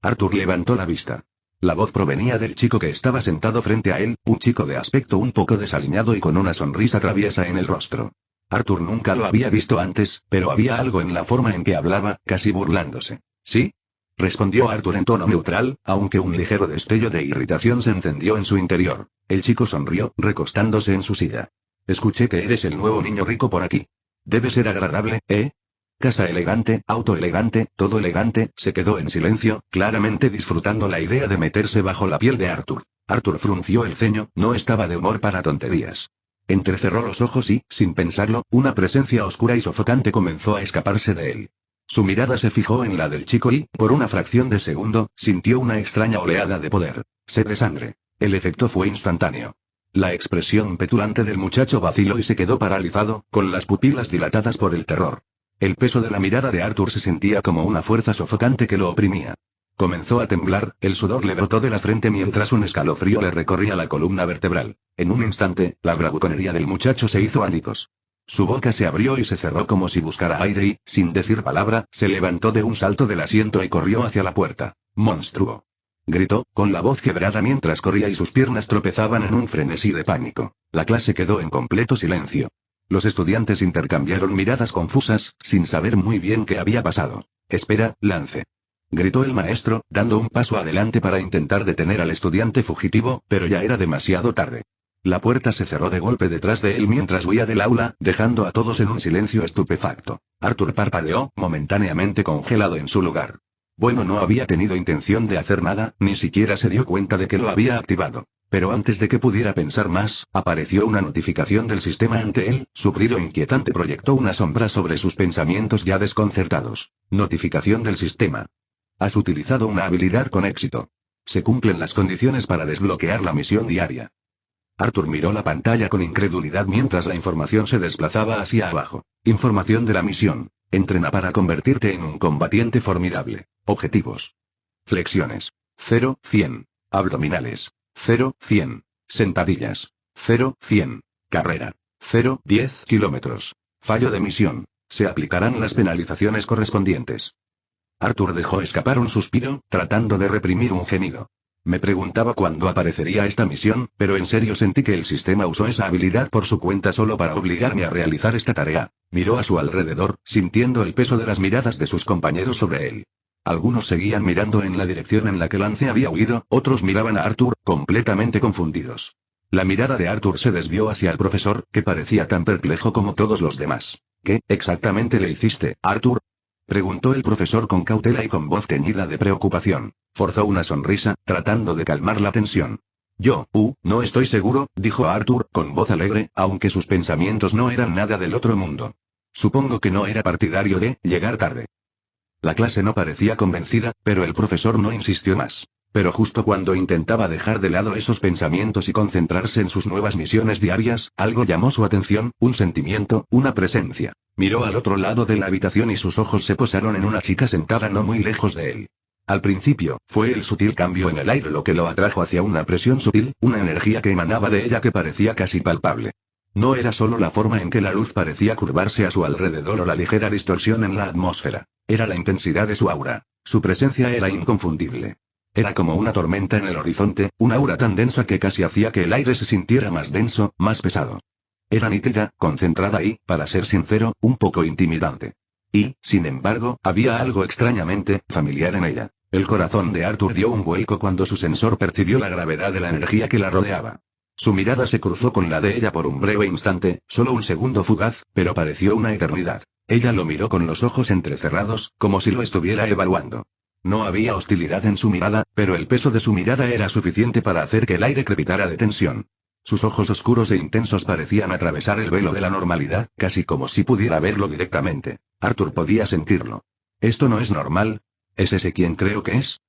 Speaker 1: Arthur levantó la vista. La voz provenía del chico que estaba sentado frente a él, un chico de aspecto un poco desaliñado y con una sonrisa traviesa en el rostro. Arthur nunca lo había visto antes, pero había algo en la forma en que hablaba, casi burlándose. ¿Sí? Respondió Arthur en tono neutral, aunque un ligero destello de irritación se encendió en su interior. El chico sonrió, recostándose en su silla. Escuché que eres el nuevo niño rico por aquí. Debe ser agradable, ¿eh? Casa elegante, auto elegante, todo elegante. Se quedó en silencio, claramente disfrutando la idea de meterse bajo la piel de Arthur. Arthur frunció el ceño, no estaba de humor para tonterías. Entrecerró los ojos y, sin pensarlo, una presencia oscura y sofocante comenzó a escaparse de él. Su mirada se fijó en la del chico y, por una fracción de segundo, sintió una extraña oleada de poder. Sed de sangre. El efecto fue instantáneo. La expresión petulante del muchacho vaciló y se quedó paralizado, con las pupilas dilatadas por el terror. El peso de la mirada de Arthur se sentía como una fuerza sofocante que lo oprimía. Comenzó a temblar, el sudor le brotó de la frente mientras un escalofrío le recorría la columna vertebral. En un instante, la bravuconería del muchacho se hizo añicos. Su boca se abrió y se cerró como si buscara aire y, sin decir palabra, se levantó de un salto del asiento y corrió hacia la puerta. ¡Monstruo!, gritó, con la voz quebrada mientras corría y sus piernas tropezaban en un frenesí de pánico. La clase quedó en completo silencio. Los estudiantes intercambiaron miradas confusas, sin saber muy bien qué había pasado. «Espera, Lance», gritó el maestro, dando un paso adelante para intentar detener al estudiante fugitivo, pero ya era demasiado tarde. La puerta se cerró de golpe detrás de él mientras huía del aula, dejando a todos en un silencio estupefacto. Arthur parpadeó, momentáneamente congelado en su lugar. Bueno, no había tenido intención de hacer nada, ni siquiera se dio cuenta de que lo había activado. Pero antes de que pudiera pensar más, apareció una notificación del sistema ante él. Su brillo inquietante proyectó una sombra sobre sus pensamientos ya desconcertados. Notificación del sistema. Has utilizado una habilidad con éxito. Se cumplen las condiciones para desbloquear la misión diaria. Arthur miró la pantalla con incredulidad mientras la información se desplazaba hacia abajo. Información de la misión. Entrena para convertirte en un combatiente formidable. Objetivos. Flexiones. 0-100. Abdominales. 0-100. Sentadillas. 0-100. Carrera. 0-10 kilómetros. Fallo de misión. Se aplicarán las penalizaciones correspondientes. Arthur dejó escapar un suspiro, tratando de reprimir un gemido. Me preguntaba cuándo aparecería esta misión, pero en serio sentí que el sistema usó esa habilidad por su cuenta solo para obligarme a realizar esta tarea. Miró a su alrededor, sintiendo el peso de las miradas de sus compañeros sobre él. Algunos seguían mirando en la dirección en la que Lance había huido, otros miraban a Arthur, completamente confundidos. La mirada de Arthur se desvió hacia el profesor, que parecía tan perplejo como todos los demás. ¿Qué exactamente le hiciste, Arthur?, preguntó el profesor con cautela y con voz teñida de preocupación. Forzó una sonrisa, tratando de calmar la tensión. No estoy seguro, dijo Arthur, con voz alegre, aunque sus pensamientos no eran nada del otro mundo. Supongo que no era partidario de llegar tarde. La clase no parecía convencida, pero el profesor no insistió más. Pero justo cuando intentaba dejar de lado esos pensamientos y concentrarse en sus nuevas misiones diarias, algo llamó su atención, un sentimiento, una presencia. Miró al otro lado de la habitación y sus ojos se posaron en una chica sentada no muy lejos de él. Al principio, fue el sutil cambio en el aire lo que lo atrajo hacia una presión sutil, una energía que emanaba de ella que parecía casi palpable. No era solo la forma en que la luz parecía curvarse a su alrededor o la ligera distorsión en la atmósfera. Era la intensidad de su aura. Su presencia era inconfundible. Era como una tormenta en el horizonte, una aura tan densa que casi hacía que el aire se sintiera más denso, más pesado. Era nítida, concentrada y, para ser sincero, un poco intimidante. Y, sin embargo, había algo extrañamente familiar en ella. El corazón de Arthur dio un vuelco cuando su sensor percibió la gravedad de la energía que la rodeaba. Su mirada se cruzó con la de ella por un breve instante, solo un segundo fugaz, pero pareció una eternidad. Ella lo miró con los ojos entrecerrados, como si lo estuviera evaluando. No había hostilidad en su mirada, pero el peso de su mirada era suficiente para hacer que el aire crepitara de tensión. Sus ojos oscuros e intensos parecían atravesar el velo de la normalidad, casi como si pudiera verlo directamente. Arthur podía sentirlo. ¿Esto no es normal? ¿Es ese quien creo que es?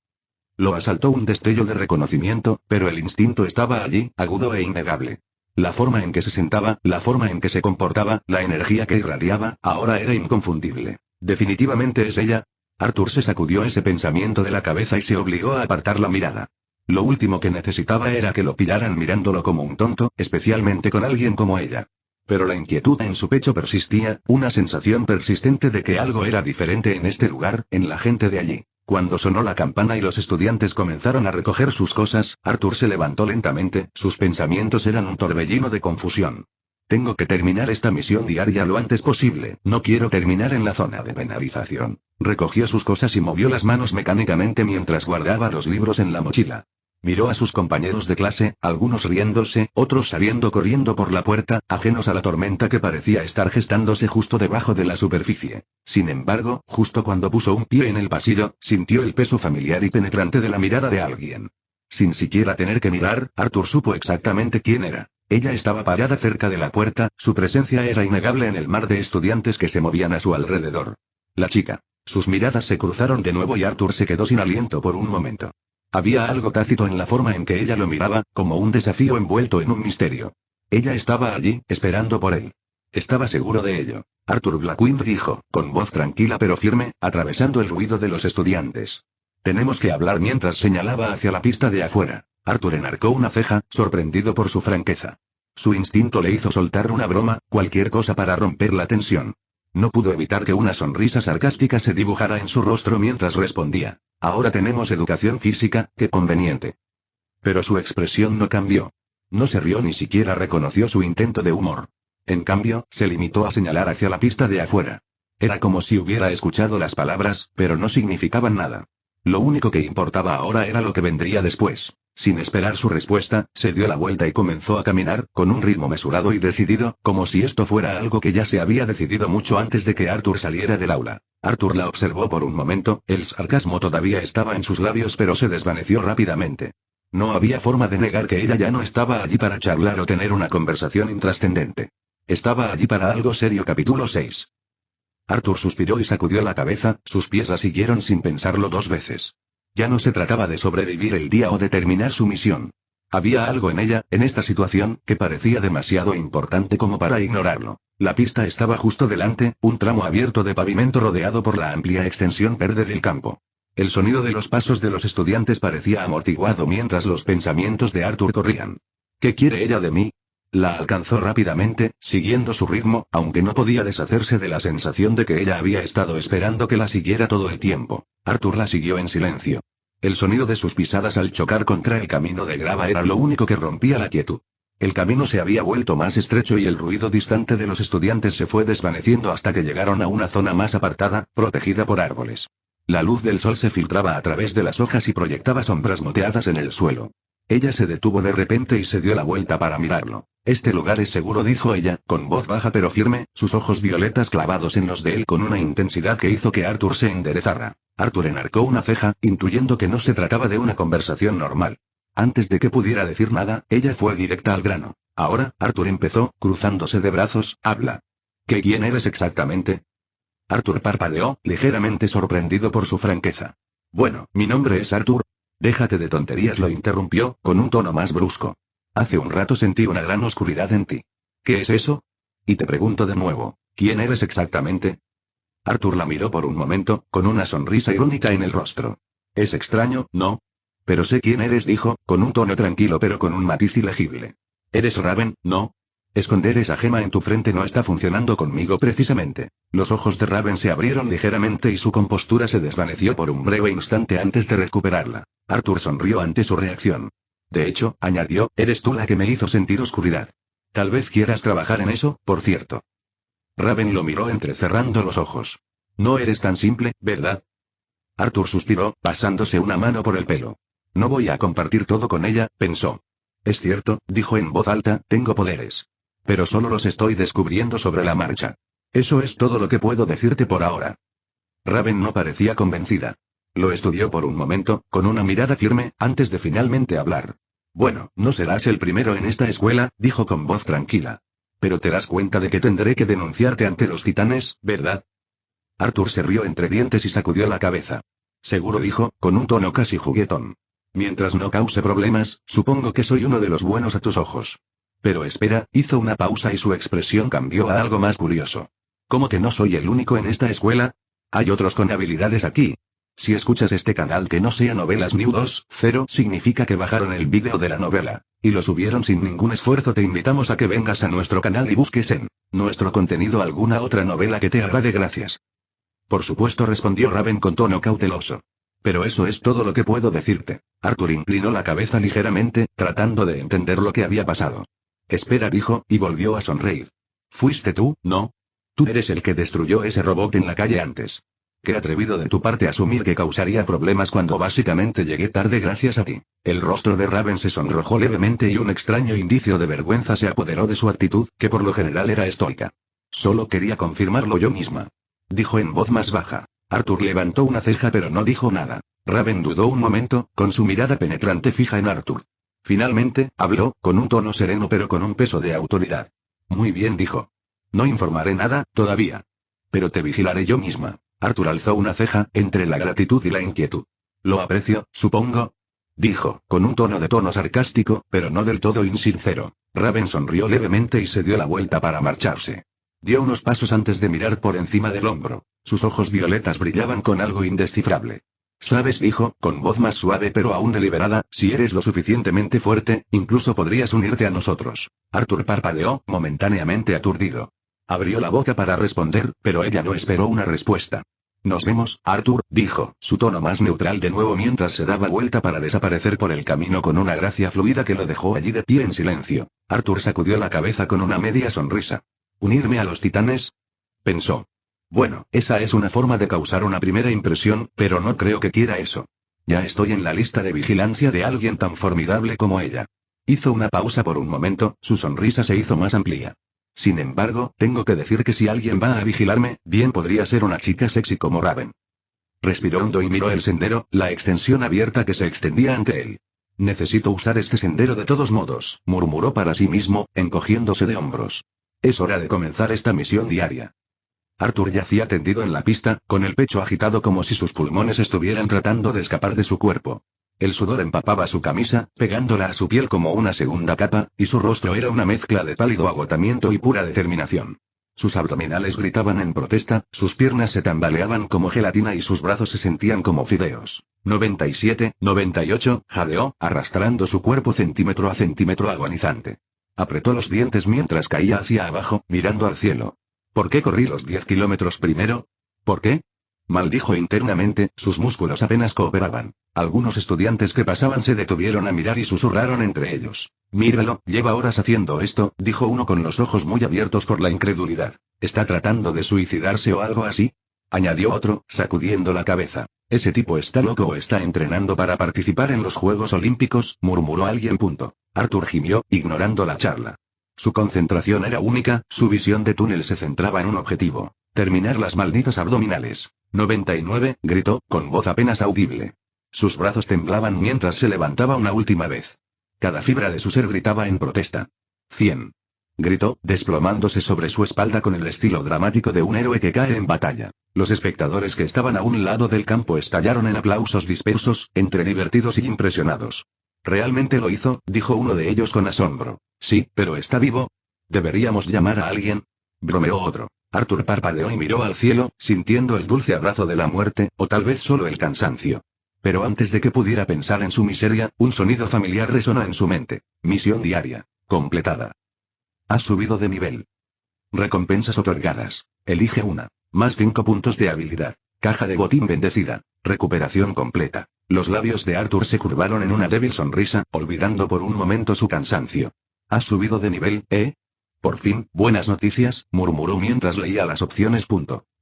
Speaker 1: Lo asaltó un destello de reconocimiento, pero el instinto estaba allí, agudo e innegable. La forma en que se sentaba, la forma en que se comportaba, la energía que irradiaba, ahora era inconfundible. ¿Definitivamente es ella? Arthur se sacudió ese pensamiento de la cabeza y se obligó a apartar la mirada. Lo último que necesitaba era que lo pillaran mirándolo como un tonto, especialmente con alguien como ella. Pero la inquietud en su pecho persistía, una sensación persistente de que algo era diferente en este lugar, en la gente de allí. Cuando sonó la campana y los estudiantes comenzaron a recoger sus cosas, Arthur se levantó lentamente, sus pensamientos eran un torbellino de confusión. Tengo que terminar esta misión diaria lo antes posible, no quiero terminar en la zona de penalización. Recogió sus cosas y movió las manos mecánicamente mientras guardaba los libros en la mochila. Miró a sus compañeros de clase, algunos riéndose, otros saliendo corriendo por la puerta, ajenos a la tormenta que parecía estar gestándose justo debajo de la superficie. Sin embargo, justo cuando puso un pie en el pasillo, sintió el peso familiar y penetrante de la mirada de alguien. Sin siquiera tener que mirar, Arthur supo exactamente quién era. Ella estaba parada cerca de la puerta, su presencia era innegable en el mar de estudiantes que se movían a su alrededor. La chica. Sus miradas se cruzaron de nuevo y Arthur se quedó sin aliento por un momento. Había algo tácito en la forma en que ella lo miraba, como un desafío envuelto en un misterio. Ella estaba allí, esperando por él. Estaba seguro de ello. Arthur Blackwind dijo, con voz tranquila pero firme, atravesando el ruido de los estudiantes. Tenemos que hablar mientras señalaba hacia la pista de afuera. Arthur enarcó una ceja, sorprendido por su franqueza. Su instinto le hizo soltar una broma, cualquier cosa para romper la tensión. No pudo evitar que una sonrisa sarcástica se dibujara en su rostro mientras respondía. Ahora tenemos educación física, qué conveniente. Pero su expresión no cambió. No se rió ni siquiera reconoció su intento de humor. En cambio, se limitó a señalar hacia la pista de afuera. Era como si hubiera escuchado las palabras, pero no significaban nada. Lo único que importaba ahora era lo que vendría después. Sin esperar su respuesta, se dio la vuelta y comenzó a caminar, con un ritmo mesurado y decidido, como si esto fuera algo que ya se había decidido mucho antes de que Arthur saliera del aula. Arthur la observó por un momento, el sarcasmo todavía estaba en sus labios pero se desvaneció rápidamente. No había forma de negar que ella ya no estaba allí para charlar o tener una conversación intrascendente. Estaba allí para algo serio. Capítulo 6. Arthur suspiró y sacudió la cabeza, sus pies la siguieron sin pensarlo dos veces. Ya no se trataba de sobrevivir el día o de terminar su misión. Había algo en ella, en esta situación, que parecía demasiado importante como para ignorarlo. La pista estaba justo delante, un tramo abierto de pavimento rodeado por la amplia extensión verde del campo. El sonido de los pasos de los estudiantes parecía amortiguado mientras los pensamientos de Arthur corrían. ¿Qué quiere ella de mí? La alcanzó rápidamente, siguiendo su ritmo, aunque no podía deshacerse de la sensación de que ella había estado esperando que la siguiera todo el tiempo. Arthur la siguió en silencio. El sonido de sus pisadas al chocar contra el camino de grava era lo único que rompía la quietud. El camino se había vuelto más estrecho y el ruido distante de los estudiantes se fue desvaneciendo hasta que llegaron a una zona más apartada, protegida por árboles. La luz del sol se filtraba a través de las hojas y proyectaba sombras moteadas en el suelo. Ella se detuvo de repente y se dio la vuelta para mirarlo. Este lugar es seguro, dijo ella, con voz baja pero firme, sus ojos violetas clavados en los de él con una intensidad que hizo que Arthur se enderezara. Arthur enarcó una ceja, intuyendo que no se trataba de una conversación normal. Antes de que pudiera decir nada, ella fue directa al grano. Ahora, Arthur empezó, cruzándose de brazos, habla. ¿Quién eres exactamente? Arthur parpadeó, ligeramente sorprendido por su franqueza. Bueno, mi nombre es Arthur. Déjate de tonterías, lo interrumpió, con un tono más brusco. Hace un rato sentí una gran oscuridad en ti. ¿Qué es eso? Y te pregunto de nuevo, ¿quién eres exactamente? Arthur la miró por un momento, con una sonrisa irónica en el rostro. Es extraño, ¿no? Pero sé quién eres, dijo, con un tono tranquilo pero con un matiz ilegible. Eres Raven, ¿no? Esconder esa gema en tu frente no está funcionando conmigo precisamente. Los ojos de Raven se abrieron ligeramente y su compostura se desvaneció por un breve instante antes de recuperarla. Arthur sonrió ante su reacción. De hecho, añadió, eres tú la que me hizo sentir oscuridad. Tal vez quieras trabajar en eso, por cierto. Raven lo miró entrecerrando los ojos. No eres tan simple, ¿verdad? Arthur suspiró, pasándose una mano por el pelo. No voy a compartir todo con ella, pensó. Es cierto, dijo en voz alta, tengo poderes. Pero solo los estoy descubriendo sobre la marcha. Eso es todo lo que puedo decirte por ahora. Raven no parecía convencida. Lo estudió por un momento, con una mirada firme, antes de finalmente hablar. Bueno, no serás el primero en esta escuela, dijo con voz tranquila. Pero te das cuenta de que tendré que denunciarte ante los titanes, ¿verdad? Arthur se rió entre dientes y sacudió la cabeza. Seguro, dijo, con un tono casi juguetón. Mientras no cause problemas, supongo que soy uno de los buenos a tus ojos. Pero espera, hizo una pausa y su expresión cambió a algo más curioso. ¿Cómo que no soy el único en esta escuela? Hay otros con habilidades aquí. Si escuchas este canal que no sea Novelas New 2.0, significa que bajaron el vídeo de la novela, y lo subieron sin ningún esfuerzo. Te invitamos a que vengas a nuestro canal y busques en nuestro contenido alguna otra novela que te agrade. Gracias. Por supuesto, respondió Raven con tono cauteloso. Pero eso es todo lo que puedo decirte. Arthur inclinó la cabeza ligeramente, tratando de entender lo que había pasado. Espera, dijo, y volvió a sonreír. ¿Fuiste tú, no? Tú eres el que destruyó ese robot en la calle antes. Qué atrevido de tu parte asumir que causaría problemas cuando básicamente llegué tarde gracias a ti. El rostro de Raven se sonrojó levemente y un extraño indicio de vergüenza se apoderó de su actitud, que por lo general era estoica. Solo quería confirmarlo yo misma. Dijo en voz más baja. Arthur levantó una ceja pero no dijo nada. Raven dudó un momento, con su mirada penetrante fija en Arthur. Finalmente, habló, con un tono sereno pero con un peso de autoridad. Muy bien, dijo. No informaré nada, todavía. Pero te vigilaré yo misma. Arthur alzó una ceja, entre la gratitud y la inquietud. Lo aprecio, supongo. Dijo, con un tono sarcástico, pero no del todo insincero. Raven sonrió levemente y se dio la vuelta para marcharse. Dio unos pasos antes de mirar por encima del hombro. Sus ojos violetas brillaban con algo indescifrable. Sabes, dijo, con voz más suave pero aún deliberada, si eres lo suficientemente fuerte, incluso podrías unirte a nosotros. Arthur parpadeó, momentáneamente aturdido. Abrió la boca para responder, pero ella no esperó una respuesta. Nos vemos, Arthur, dijo, su tono más neutral de nuevo mientras se daba vuelta para desaparecer por el camino con una gracia fluida que lo dejó allí de pie en silencio. Arthur sacudió la cabeza con una media sonrisa. ¿Unirme a los titanes? Pensó. Bueno, esa es una forma de causar una primera impresión, pero no creo que quiera eso. Ya estoy en la lista de vigilancia de alguien tan formidable como ella. Hizo una pausa por un momento, su sonrisa se hizo más amplia. Sin embargo, tengo que decir que si alguien va a vigilarme, bien podría ser una chica sexy como Raven. Respiró hondo y miró el sendero, la extensión abierta que se extendía ante él. Necesito usar este sendero de todos modos, murmuró para sí mismo, encogiéndose de hombros. Es hora de comenzar esta misión diaria. Arthur yacía tendido en la pista, con el pecho agitado como si sus pulmones estuvieran tratando de escapar de su cuerpo. El sudor empapaba su camisa, pegándola a su piel como una segunda capa, y su rostro era una mezcla de pálido agotamiento y pura determinación. Sus abdominales gritaban en protesta, sus piernas se tambaleaban como gelatina y sus brazos se sentían como fideos. 97, 98, jadeó, arrastrando su cuerpo centímetro a centímetro agonizante. Apretó los dientes mientras caía hacia abajo, mirando al cielo. ¿Por qué corrí los 10 kilómetros primero? ¿Por qué? Maldijo internamente, sus músculos apenas cooperaban. Algunos estudiantes que pasaban se detuvieron a mirar y susurraron entre ellos. Míralo, lleva horas haciendo esto, dijo uno con los ojos muy abiertos por la incredulidad. ¿Está tratando de suicidarse o algo así? Añadió otro, sacudiendo la cabeza. Ese tipo está loco o está entrenando para participar en los Juegos Olímpicos, murmuró alguien. Arthur gimió, ignorando la charla. Su concentración era única, su visión de túnel se centraba en un objetivo. Terminar las malditas abdominales. 99, gritó, con voz apenas audible. Sus brazos temblaban mientras se levantaba una última vez. Cada fibra de su ser gritaba en protesta. 100. Gritó, desplomándose sobre su espalda con el estilo dramático de un héroe que cae en batalla. Los espectadores que estaban a un lado del campo estallaron en aplausos dispersos, entre divertidos y impresionados. Realmente lo hizo, dijo uno de ellos con asombro. Sí, pero está vivo. ¿Deberíamos llamar a alguien? Bromeó otro. Arthur parpadeó y miró al cielo, sintiendo el dulce abrazo de la muerte, o tal vez solo el cansancio. Pero antes de que pudiera pensar en su miseria, un sonido familiar resonó en su mente. Misión diaria. Completada. Has subido de nivel. Recompensas otorgadas. Elige una. Más 5 puntos de habilidad. Caja de botín bendecida. Recuperación completa. Los labios de Arthur se curvaron en una débil sonrisa, olvidando por un momento su cansancio. Has subido de nivel, ¿eh? Por fin, buenas noticias, murmuró mientras leía las opciones.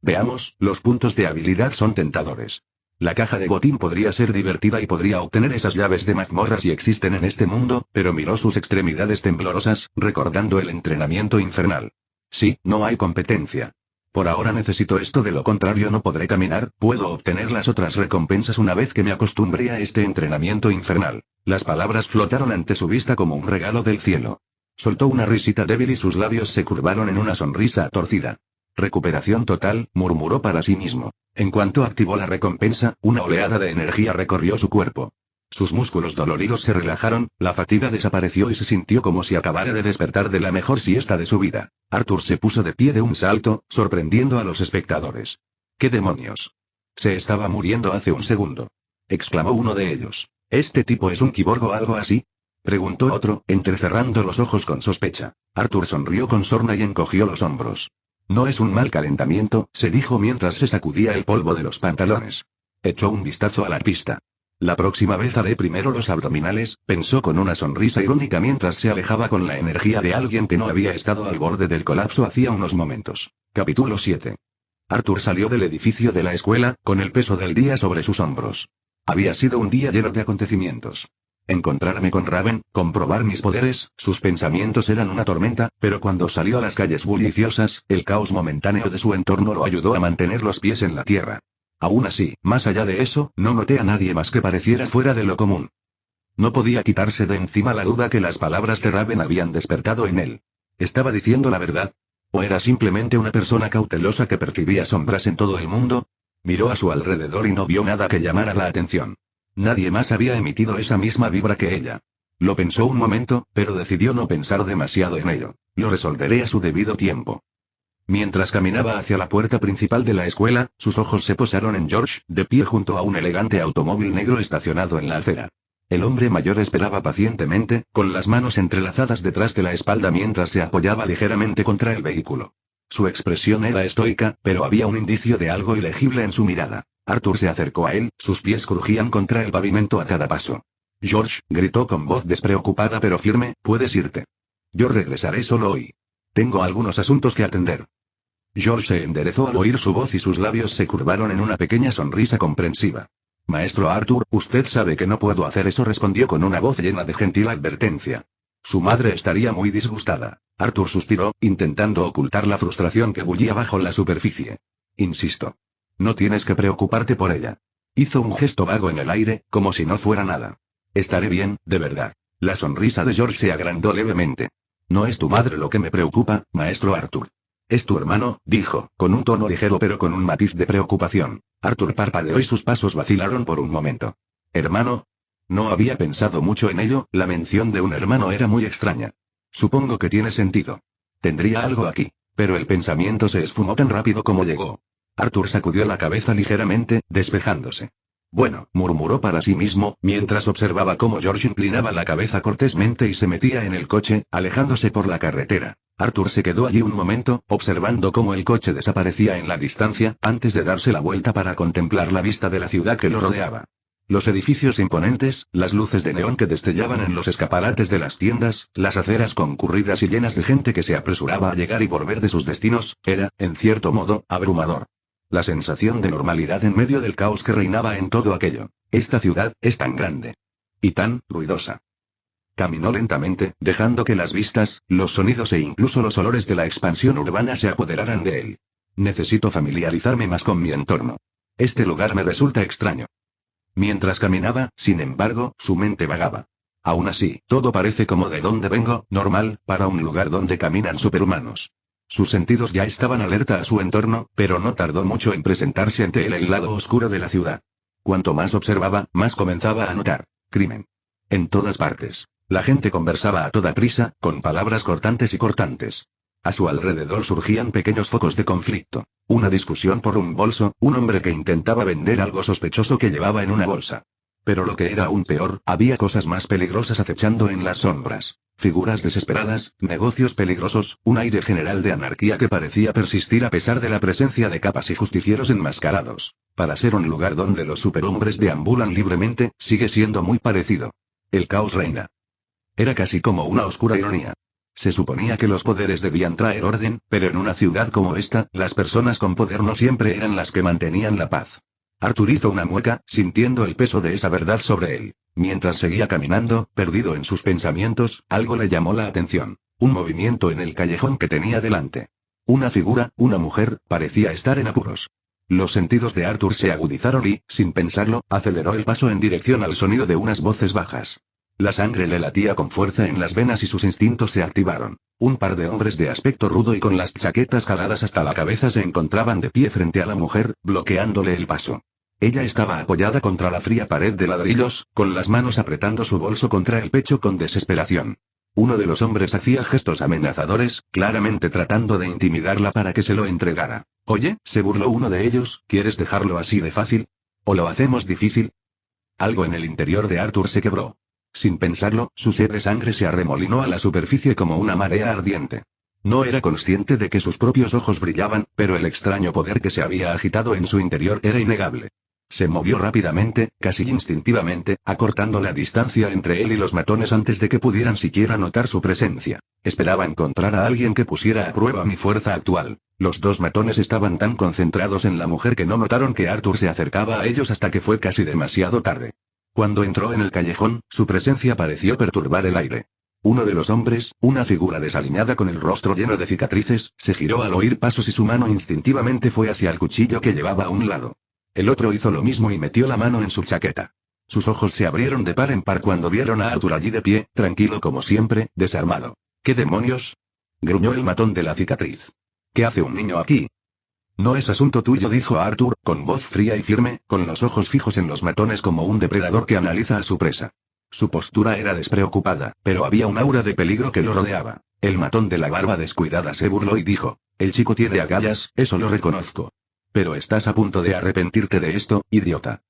Speaker 1: Veamos, los puntos de habilidad son tentadores. La caja de botín podría ser divertida y podría obtener esas llaves de mazmorra si existen en este mundo, pero miró sus extremidades temblorosas, recordando el entrenamiento infernal. Sí, no hay competencia. Por ahora necesito esto, de lo contrario no podré caminar. Puedo obtener las otras recompensas una vez que me acostumbre a este entrenamiento infernal. Las palabras flotaron ante su vista como un regalo del cielo. Soltó una risita débil y sus labios se curvaron en una sonrisa torcida. Recuperación total, murmuró para sí mismo. En cuanto activó la recompensa, una oleada de energía recorrió su cuerpo. Sus músculos doloridos se relajaron, la fatiga desapareció y se sintió como si acabara de despertar de la mejor siesta de su vida. Arthur se puso de pie de un salto, sorprendiendo a los espectadores. ¿Qué demonios? Se estaba muriendo hace un segundo. Exclamó uno de ellos. ¿Este tipo es un cyborg o algo así? Preguntó otro, entrecerrando los ojos con sospecha. Arthur sonrió con sorna y encogió los hombros. No es un mal calentamiento, se dijo mientras se sacudía el polvo de los pantalones. Echó un vistazo a la pista. La próxima vez haré primero los abdominales, pensó con una sonrisa irónica mientras se alejaba con la energía de alguien que no había estado al borde del colapso hacía unos momentos. Capítulo 7. Arthur salió del edificio de la escuela, con el peso del día sobre sus hombros. Había sido un día lleno de acontecimientos. Encontrarme con Raven, comprobar mis poderes, sus pensamientos eran una tormenta, pero cuando salió a las calles bulliciosas, el caos momentáneo de su entorno lo ayudó a mantener los pies en la tierra. Aún así, más allá de eso, no noté a nadie más que pareciera fuera de lo común. No podía quitarse de encima la duda que las palabras de Raven habían despertado en él. ¿Estaba diciendo la verdad? ¿O era simplemente una persona cautelosa que percibía sombras en todo el mundo? Miró a su alrededor y no vio nada que llamara la atención. Nadie más había emitido esa misma vibra que ella. Lo pensó un momento, pero decidió no pensar demasiado en ello. Lo resolveré a su debido tiempo. Mientras caminaba hacia la puerta principal de la escuela, sus ojos se posaron en George, de pie junto a un elegante automóvil negro estacionado en la acera. El hombre mayor esperaba pacientemente, con las manos entrelazadas detrás de la espalda mientras se apoyaba ligeramente contra el vehículo. Su expresión era estoica, pero había un indicio de algo ilegible en su mirada. Arthur se acercó a él, sus pies crujían contra el pavimento a cada paso. George, gritó con voz despreocupada pero firme, puedes irte. Yo regresaré solo hoy. Tengo algunos asuntos que atender. George se enderezó al oír su voz y sus labios se curvaron en una pequeña sonrisa comprensiva. Maestro Arthur, usted sabe que no puedo hacer eso, respondió con una voz llena de gentil advertencia. Su madre estaría muy disgustada. Arthur suspiró, intentando ocultar la frustración que bullía bajo la superficie. Insisto. No tienes que preocuparte por ella. Hizo un gesto vago en el aire, como si no fuera nada. Estaré bien, de verdad. La sonrisa de George se agrandó levemente. No es tu madre lo que me preocupa, maestro Arthur. Es tu hermano, dijo, con un tono ligero pero con un matiz de preocupación. Arthur parpadeó y sus pasos vacilaron por un momento. ¿Hermano? No había pensado mucho en ello, la mención de un hermano era muy extraña. Supongo que tiene sentido. Tendría algo aquí. Pero el pensamiento se esfumó tan rápido como llegó. Arthur sacudió la cabeza ligeramente, despejándose. Bueno, murmuró para sí mismo, mientras observaba cómo George inclinaba la cabeza cortésmente y se metía en el coche, alejándose por la carretera. Arthur se quedó allí un momento, observando cómo el coche desaparecía en la distancia, antes de darse la vuelta para contemplar la vista de la ciudad que lo rodeaba. Los edificios imponentes, las luces de neón que destellaban en los escaparates de las tiendas, las aceras concurridas y llenas de gente que se apresuraba a llegar y volver de sus destinos, era, en cierto modo, abrumador. La sensación de normalidad en medio del caos que reinaba en todo aquello. Esta ciudad es tan grande. Y tan ruidosa. Caminó lentamente, dejando que las vistas, los sonidos e incluso los olores de la expansión urbana se apoderaran de él. Necesito familiarizarme más con mi entorno. Este lugar me resulta extraño. Mientras caminaba, sin embargo, su mente vagaba. Aún así, todo parece como de donde vengo, normal, para un lugar donde caminan superhumanos. Sus sentidos ya estaban alerta a su entorno, pero no tardó mucho en presentarse ante él el lado oscuro de la ciudad. Cuanto más observaba, más comenzaba a notar crimen. En todas partes. La gente conversaba a toda prisa, con palabras cortantes y cortantes. A su alrededor surgían pequeños focos de conflicto. Una discusión por un bolso, un hombre que intentaba vender algo sospechoso que llevaba en una bolsa. Pero lo que era aún peor, había cosas más peligrosas acechando en las sombras. Figuras desesperadas, negocios peligrosos, un aire general de anarquía que parecía persistir a pesar de la presencia de capas y justicieros enmascarados. Para ser un lugar donde los superhombres deambulan libremente, sigue siendo muy parecido. El caos reina. Era casi como una oscura ironía. Se suponía que los poderes debían traer orden, pero en una ciudad como esta, las personas con poder no siempre eran las que mantenían la paz. Arthur hizo una mueca, sintiendo el peso de esa verdad sobre él. Mientras seguía caminando, perdido en sus pensamientos, algo le llamó la atención. Un movimiento en el callejón que tenía delante. Una figura, una mujer, parecía estar en apuros. Los sentidos de Arthur se agudizaron y, sin pensarlo, aceleró el paso en dirección al sonido de unas voces bajas. La sangre le latía con fuerza en las venas y sus instintos se activaron. Un par de hombres de aspecto rudo y con las chaquetas jaladas hasta la cabeza se encontraban de pie frente a la mujer, bloqueándole el paso. Ella estaba apoyada contra la fría pared de ladrillos, con las manos apretando su bolso contra el pecho con desesperación. Uno de los hombres hacía gestos amenazadores, claramente tratando de intimidarla para que se lo entregara. Oye, se burló uno de ellos, ¿quieres dejarlo así de fácil? ¿O lo hacemos difícil? Algo en el interior de Arthur se quebró. Sin pensarlo, su sed de sangre se arremolinó a la superficie como una marea ardiente. No era consciente de que sus propios ojos brillaban, pero el extraño poder que se había agitado en su interior era innegable. Se movió rápidamente, casi instintivamente, acortando la distancia entre él y los matones antes de que pudieran siquiera notar su presencia. Esperaba encontrar a alguien que pusiera a prueba mi fuerza actual. Los dos matones estaban tan concentrados en la mujer que no notaron que Arthur se acercaba a ellos hasta que fue casi demasiado tarde. Cuando entró en el callejón, su presencia pareció perturbar el aire. Uno de los hombres, una figura desaliñada con el rostro lleno de cicatrices, se giró al oír pasos y su mano instintivamente fue hacia el cuchillo que llevaba a un lado. El otro hizo lo mismo y metió la mano en su chaqueta. Sus ojos se abrieron de par en par cuando vieron a Arthur allí de pie, tranquilo como siempre, desarmado. ¿Qué demonios? Gruñó el matón de la cicatriz. ¿Qué hace un niño aquí? No es asunto tuyo, dijo Arthur, con voz fría y firme, con los ojos fijos en los matones como un depredador que analiza a su presa. Su postura era despreocupada, pero había un aura de peligro que lo rodeaba. El matón de la barba descuidada se burló y dijo: el chico tiene agallas, eso lo reconozco. Pero estás a punto de arrepentirte de esto, idiota.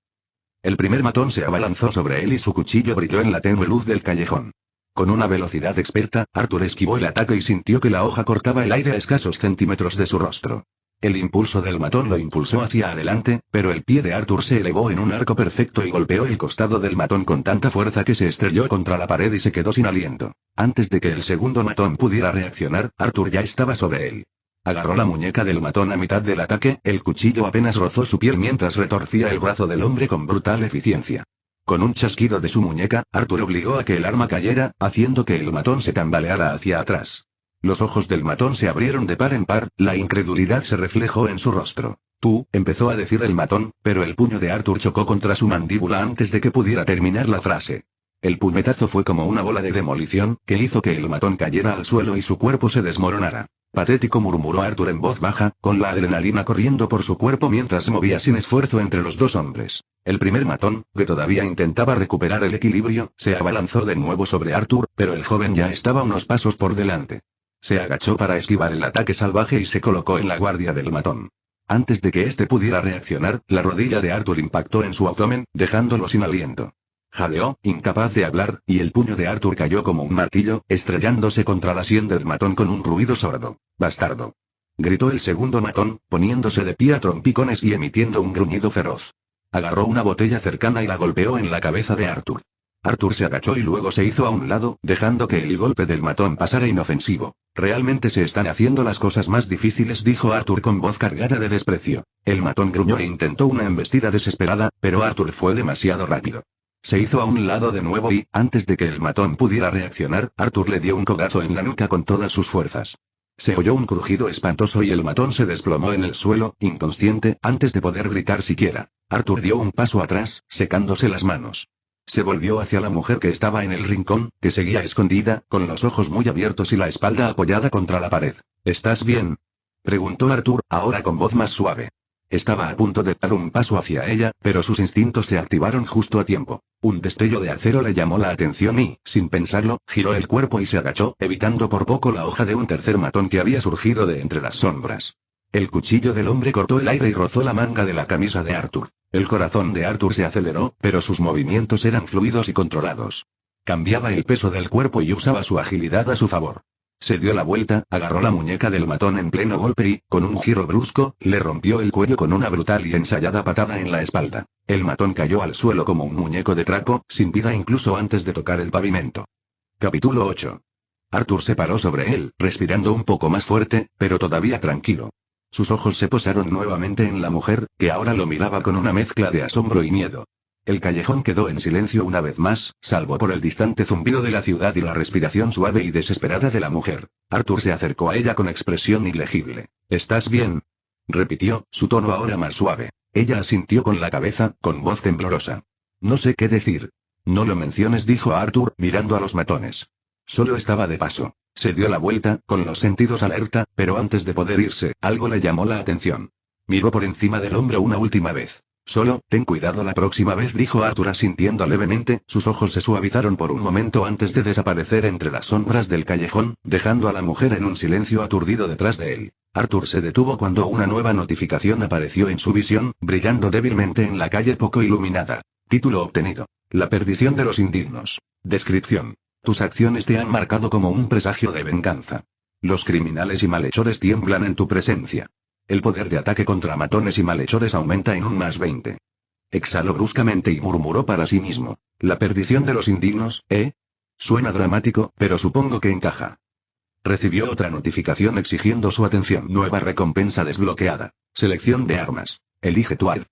Speaker 1: El primer matón se abalanzó sobre él y su cuchillo brilló en la tenue luz del callejón. Con una velocidad experta, Arthur esquivó el ataque y sintió que la hoja cortaba el aire a escasos centímetros de su rostro. El impulso del matón lo impulsó hacia adelante, pero el pie de Arthur se elevó en un arco perfecto y golpeó el costado del matón con tanta fuerza que se estrelló contra la pared y se quedó sin aliento. Antes de que el segundo matón pudiera reaccionar, Arthur ya estaba sobre él. Agarró la muñeca del matón a mitad del ataque, el cuchillo apenas rozó su piel mientras retorcía el brazo del hombre con brutal eficiencia. Con un chasquido de su muñeca, Arthur obligó a que el arma cayera, haciendo que el matón se tambaleara hacia atrás. Los ojos del matón se abrieron de par en par, la incredulidad se reflejó en su rostro. Tú, empezó a decir el matón, pero el puño de Arthur chocó contra su mandíbula antes de que pudiera terminar la frase. El puñetazo fue como una bola de demolición, que hizo que el matón cayera al suelo y su cuerpo se desmoronara. Patético, murmuró Arthur en voz baja, con la adrenalina corriendo por su cuerpo mientras se movía sin esfuerzo entre los dos hombres. El primer matón, que todavía intentaba recuperar el equilibrio, se abalanzó de nuevo sobre Arthur, pero el joven ya estaba unos pasos por delante. Se agachó para esquivar el ataque salvaje y se colocó en la guardia del matón. Antes de que éste pudiera reaccionar, la rodilla de Arthur impactó en su abdomen, dejándolo sin aliento. Jadeó, incapaz de hablar, y el puño de Arthur cayó como un martillo, estrellándose contra la sien del matón con un ruido sordo. «¡Bastardo!», gritó el segundo matón, poniéndose de pie a trompicones y emitiendo un gruñido feroz. Agarró una botella cercana y la golpeó en la cabeza de Arthur. Arthur se agachó y luego se hizo a un lado, dejando que el golpe del matón pasara inofensivo. «Realmente se están haciendo las cosas más difíciles», dijo Arthur con voz cargada de desprecio. El matón gruñó e intentó una embestida desesperada, pero Arthur fue demasiado rápido. Se hizo a un lado de nuevo y, antes de que el matón pudiera reaccionar, Arthur le dio un codazo en la nuca con todas sus fuerzas. Se oyó un crujido espantoso y el matón se desplomó en el suelo, inconsciente, antes de poder gritar siquiera. Arthur dio un paso atrás, secándose las manos. Se volvió hacia la mujer que estaba en el rincón, que seguía escondida, con los ojos muy abiertos y la espalda apoyada contra la pared. «¿Estás bien?», preguntó Arthur, ahora con voz más suave. Estaba a punto de dar un paso hacia ella, pero sus instintos se activaron justo a tiempo. Un destello de acero le llamó la atención y, sin pensarlo, giró el cuerpo y se agachó, evitando por poco la hoja de un tercer matón que había surgido de entre las sombras. El cuchillo del hombre cortó el aire y rozó la manga de la camisa de Arthur. El corazón de Arthur se aceleró, pero sus movimientos eran fluidos y controlados. Cambiaba el peso del cuerpo y usaba su agilidad a su favor. Se dio la vuelta, agarró la muñeca del matón en pleno golpe y, con un giro brusco, le rompió el cuello con una brutal y ensayada patada en la espalda. El matón cayó al suelo como un muñeco de trapo, sin vida incluso antes de tocar el pavimento. Capítulo 8. Arthur se paró sobre él, respirando un poco más fuerte, pero todavía tranquilo. Sus ojos se posaron nuevamente en la mujer, que ahora lo miraba con una mezcla de asombro y miedo. El callejón quedó en silencio una vez más, salvo por el distante zumbido de la ciudad y la respiración suave y desesperada de la mujer. Arthur se acercó a ella con expresión ilegible. «¿Estás bien?», repitió, su tono ahora más suave. Ella asintió con la cabeza, con voz temblorosa. «No sé qué decir». «No lo menciones», dijo Arthur, mirando a los matones. Solo estaba de paso. Se dio la vuelta, con los sentidos alerta, pero antes de poder irse, algo le llamó la atención. Miró por encima del hombro una última vez. «Solo, ten cuidado la próxima vez», dijo Arthur asintiendo levemente, sus ojos se suavizaron por un momento antes de desaparecer entre las sombras del callejón, dejando a la mujer en un silencio aturdido detrás de él. Arthur se detuvo cuando una nueva notificación apareció en su visión, brillando débilmente en la calle poco iluminada. Título obtenido: La perdición de los indignos. Descripción: tus acciones te han marcado como un presagio de venganza. Los criminales y malhechores tiemblan en tu presencia. El poder de ataque contra matones y malhechores aumenta en un +20. Exhaló bruscamente y murmuró para sí mismo. La perdición de los indignos, ¿eh? Suena dramático, pero supongo que encaja. Recibió otra notificación exigiendo su atención. Nueva recompensa desbloqueada. Selección de armas. Elige tu arma.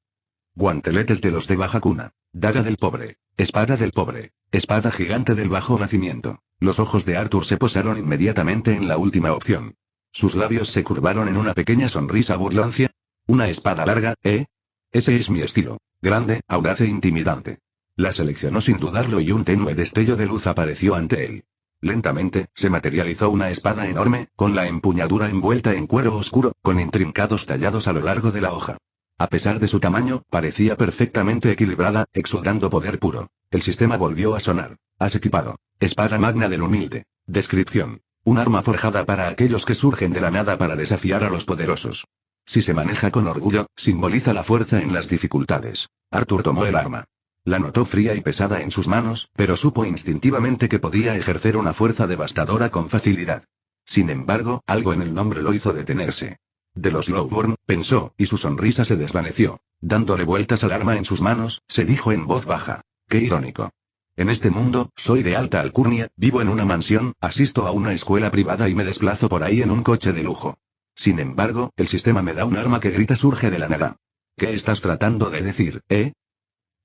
Speaker 1: Guanteletes de los de baja cuna. Daga del pobre. Espada del pobre. Espada gigante del bajo nacimiento. Los ojos de Arthur se posaron inmediatamente en la última opción. Sus labios se curvaron en una pequeña sonrisa burlancia. Una espada larga, ¿eh? Ese es mi estilo. Grande, audaz e intimidante. La seleccionó sin dudarlo y un tenue destello de luz apareció ante él. Lentamente, se materializó una espada enorme, con la empuñadura envuelta en cuero oscuro, con intrincados tallados a lo largo de la hoja. A pesar de su tamaño, parecía perfectamente equilibrada, exudando poder puro. El sistema volvió a sonar. Has equipado. Espada magna del humilde. Descripción. Un arma forjada para aquellos que surgen de la nada para desafiar a los poderosos. Si se maneja con orgullo, simboliza la fuerza en las dificultades. Arthur tomó el arma. La notó fría y pesada en sus manos, pero supo instintivamente que podía ejercer una fuerza devastadora con facilidad. Sin embargo, algo en el nombre lo hizo detenerse. De los Lowborn, pensó, y su sonrisa se desvaneció. Dándole vueltas al arma en sus manos, se dijo en voz baja. Qué irónico. En este mundo, soy de alta alcurnia, vivo en una mansión, asisto a una escuela privada y me desplazo por ahí en un coche de lujo. Sin embargo, el sistema me da un arma que grita surge de la nada. ¿Qué estás tratando de decir, eh?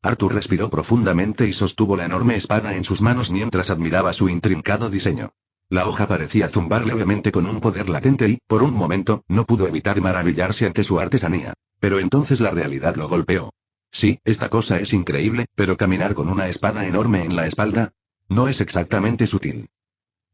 Speaker 1: Arthur respiró profundamente y sostuvo la enorme espada en sus manos mientras admiraba su intrincado diseño. La hoja parecía zumbar levemente con un poder latente y, por un momento, no pudo evitar maravillarse ante su artesanía. Pero entonces la realidad lo golpeó. Sí, esta cosa es increíble, pero caminar con una espada enorme en la espalda no es exactamente sutil.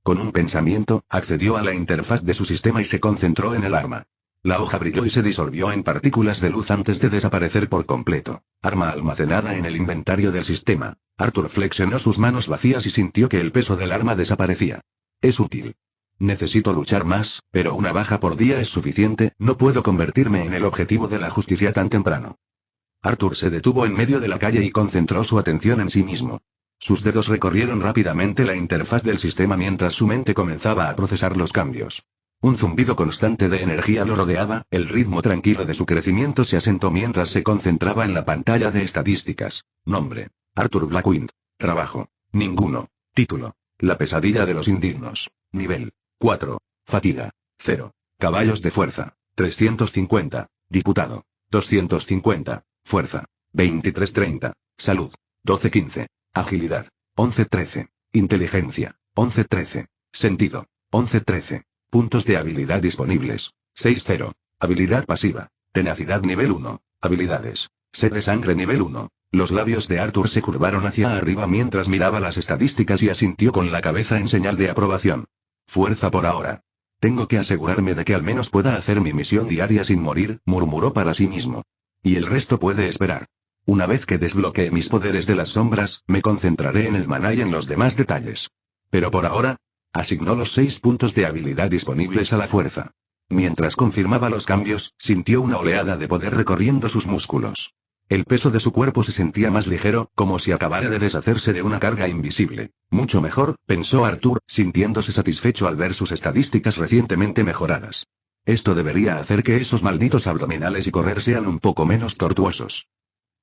Speaker 1: Con un pensamiento, accedió a la interfaz de su sistema y se concentró en el arma. La hoja brilló y se disolvió en partículas de luz antes de desaparecer por completo. Arma almacenada en el inventario del sistema. Arthur flexionó sus manos vacías y sintió que el peso del arma desaparecía. Es útil. Necesito luchar más, pero una baja por día es suficiente, no puedo convertirme en el objetivo de la justicia tan temprano. Arthur se detuvo en medio de la calle y concentró su atención en sí mismo. Sus dedos recorrieron rápidamente la interfaz del sistema mientras su mente comenzaba a procesar los cambios. Un zumbido constante de energía lo rodeaba, el ritmo tranquilo de su crecimiento se asentó mientras se concentraba en la pantalla de estadísticas. Nombre: Arthur Blackwind. Trabajo: ninguno. Título: La pesadilla de los indignos. Nivel: 4. Fatiga: 0. Caballos de fuerza: 350. Diputado: 250. Fuerza: 2330. Salud: 1215. Agilidad: 1113. Inteligencia: 1113. Sentido: 1113. Puntos de habilidad disponibles: 6-0. Habilidad pasiva: tenacidad nivel 1. Habilidades: sed de sangre nivel 1. Los labios de Arthur se curvaron hacia arriba mientras miraba las estadísticas y asintió con la cabeza en señal de aprobación. Fuerza por ahora. Tengo que asegurarme de que al menos pueda hacer mi misión diaria sin morir, murmuró para sí mismo. Y el resto puede esperar. Una vez que desbloquee mis poderes de las sombras, me concentraré en el maná y en los demás detalles. Pero por ahora, asignó los 6 puntos de habilidad disponibles a la fuerza. Mientras confirmaba los cambios, sintió una oleada de poder recorriendo sus músculos. El peso de su cuerpo se sentía más ligero, como si acabara de deshacerse de una carga invisible. Mucho mejor, pensó Arthur, sintiéndose satisfecho al ver sus estadísticas recientemente mejoradas. Esto debería hacer que esos malditos abdominales y correr sean un poco menos tortuosos.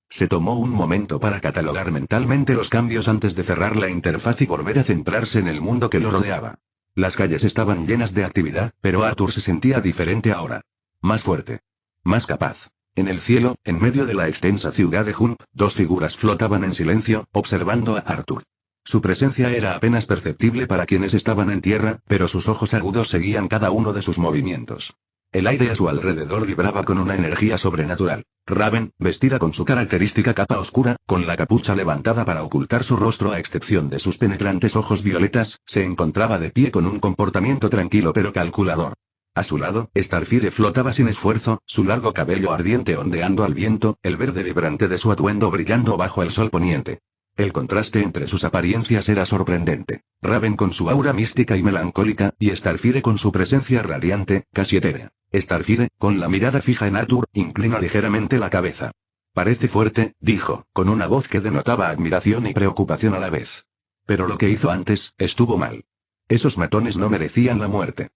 Speaker 1: Se tomó un momento para catalogar mentalmente los cambios antes de cerrar la interfaz y volver a centrarse en el mundo que lo rodeaba. Las calles estaban llenas de actividad, pero Arthur se sentía diferente ahora. Más fuerte. Más capaz. En el cielo, en medio de la extensa ciudad de Hump, 2 figuras flotaban en silencio, observando a Arthur. Su presencia era apenas perceptible para quienes estaban en tierra, pero sus ojos agudos seguían cada uno de sus movimientos. El aire a su alrededor vibraba con una energía sobrenatural. Raven, vestida con su característica capa oscura, con la capucha levantada para ocultar su rostro a excepción de sus penetrantes ojos violetas, se encontraba de pie con un comportamiento tranquilo pero calculador. A su lado, Starfire flotaba sin esfuerzo, su largo cabello ardiente ondeando al viento, el verde vibrante de su atuendo brillando bajo el sol poniente. El contraste entre sus apariencias era sorprendente. Raven con su aura mística y melancólica, y Starfire con su presencia radiante, casi etérea. Starfire, con la mirada fija en Arthur, inclina ligeramente la cabeza. Parece fuerte, dijo, con una voz que denotaba admiración y preocupación a la vez. Pero lo que hizo antes, estuvo mal. Esos matones no merecían la muerte.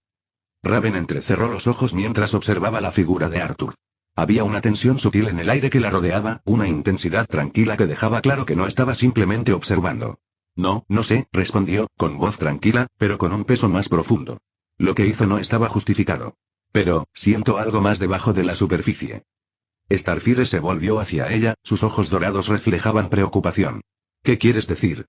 Speaker 1: Raven entrecerró los ojos mientras observaba la figura de Arthur. Había una tensión sutil en el aire que la rodeaba, una intensidad tranquila que dejaba claro que no estaba simplemente observando. No sé, respondió, con voz tranquila, pero con un peso más profundo. Lo que hizo no estaba justificado. Pero, siento algo más debajo de la superficie. Starfire se volvió hacia ella, sus ojos dorados reflejaban preocupación. ¿Qué quieres decir?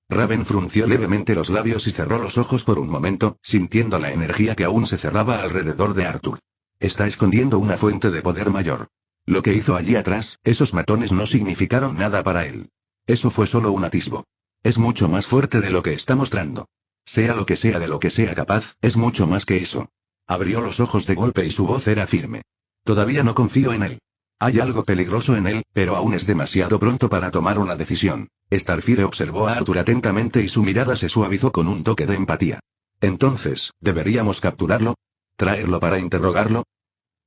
Speaker 1: Raven frunció levemente los labios y cerró los ojos por un momento, sintiendo la energía que aún se cerraba alrededor de Arthur. Está escondiendo una fuente de poder mayor. Lo que hizo allí atrás, esos matones no significaron nada para él. Eso fue solo un atisbo. Es mucho más fuerte de lo que está mostrando. Sea lo que sea de lo que sea capaz, es mucho más que eso. Abrió los ojos de golpe y su voz era firme. Todavía no confío en él. Hay algo peligroso en él, pero aún es demasiado pronto para tomar una decisión. Starfire observó a Arthur atentamente y su mirada se suavizó con un toque de empatía. Entonces, ¿deberíamos capturarlo? ¿Traerlo para interrogarlo?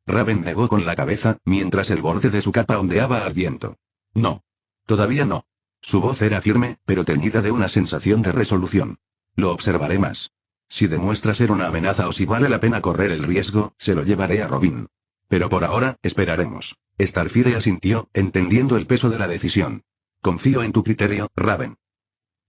Speaker 1: Raven negó con la cabeza, mientras el borde de su capa ondeaba al viento. No. Todavía no. Su voz era firme, pero teñida de una sensación de resolución. Lo observaré más. Si demuestra ser una amenaza o si vale la pena correr el riesgo, se lo llevaré a Robin. Pero por ahora, esperaremos. Starfire asintió, entendiendo el peso de la decisión. Confío en tu criterio, Raven.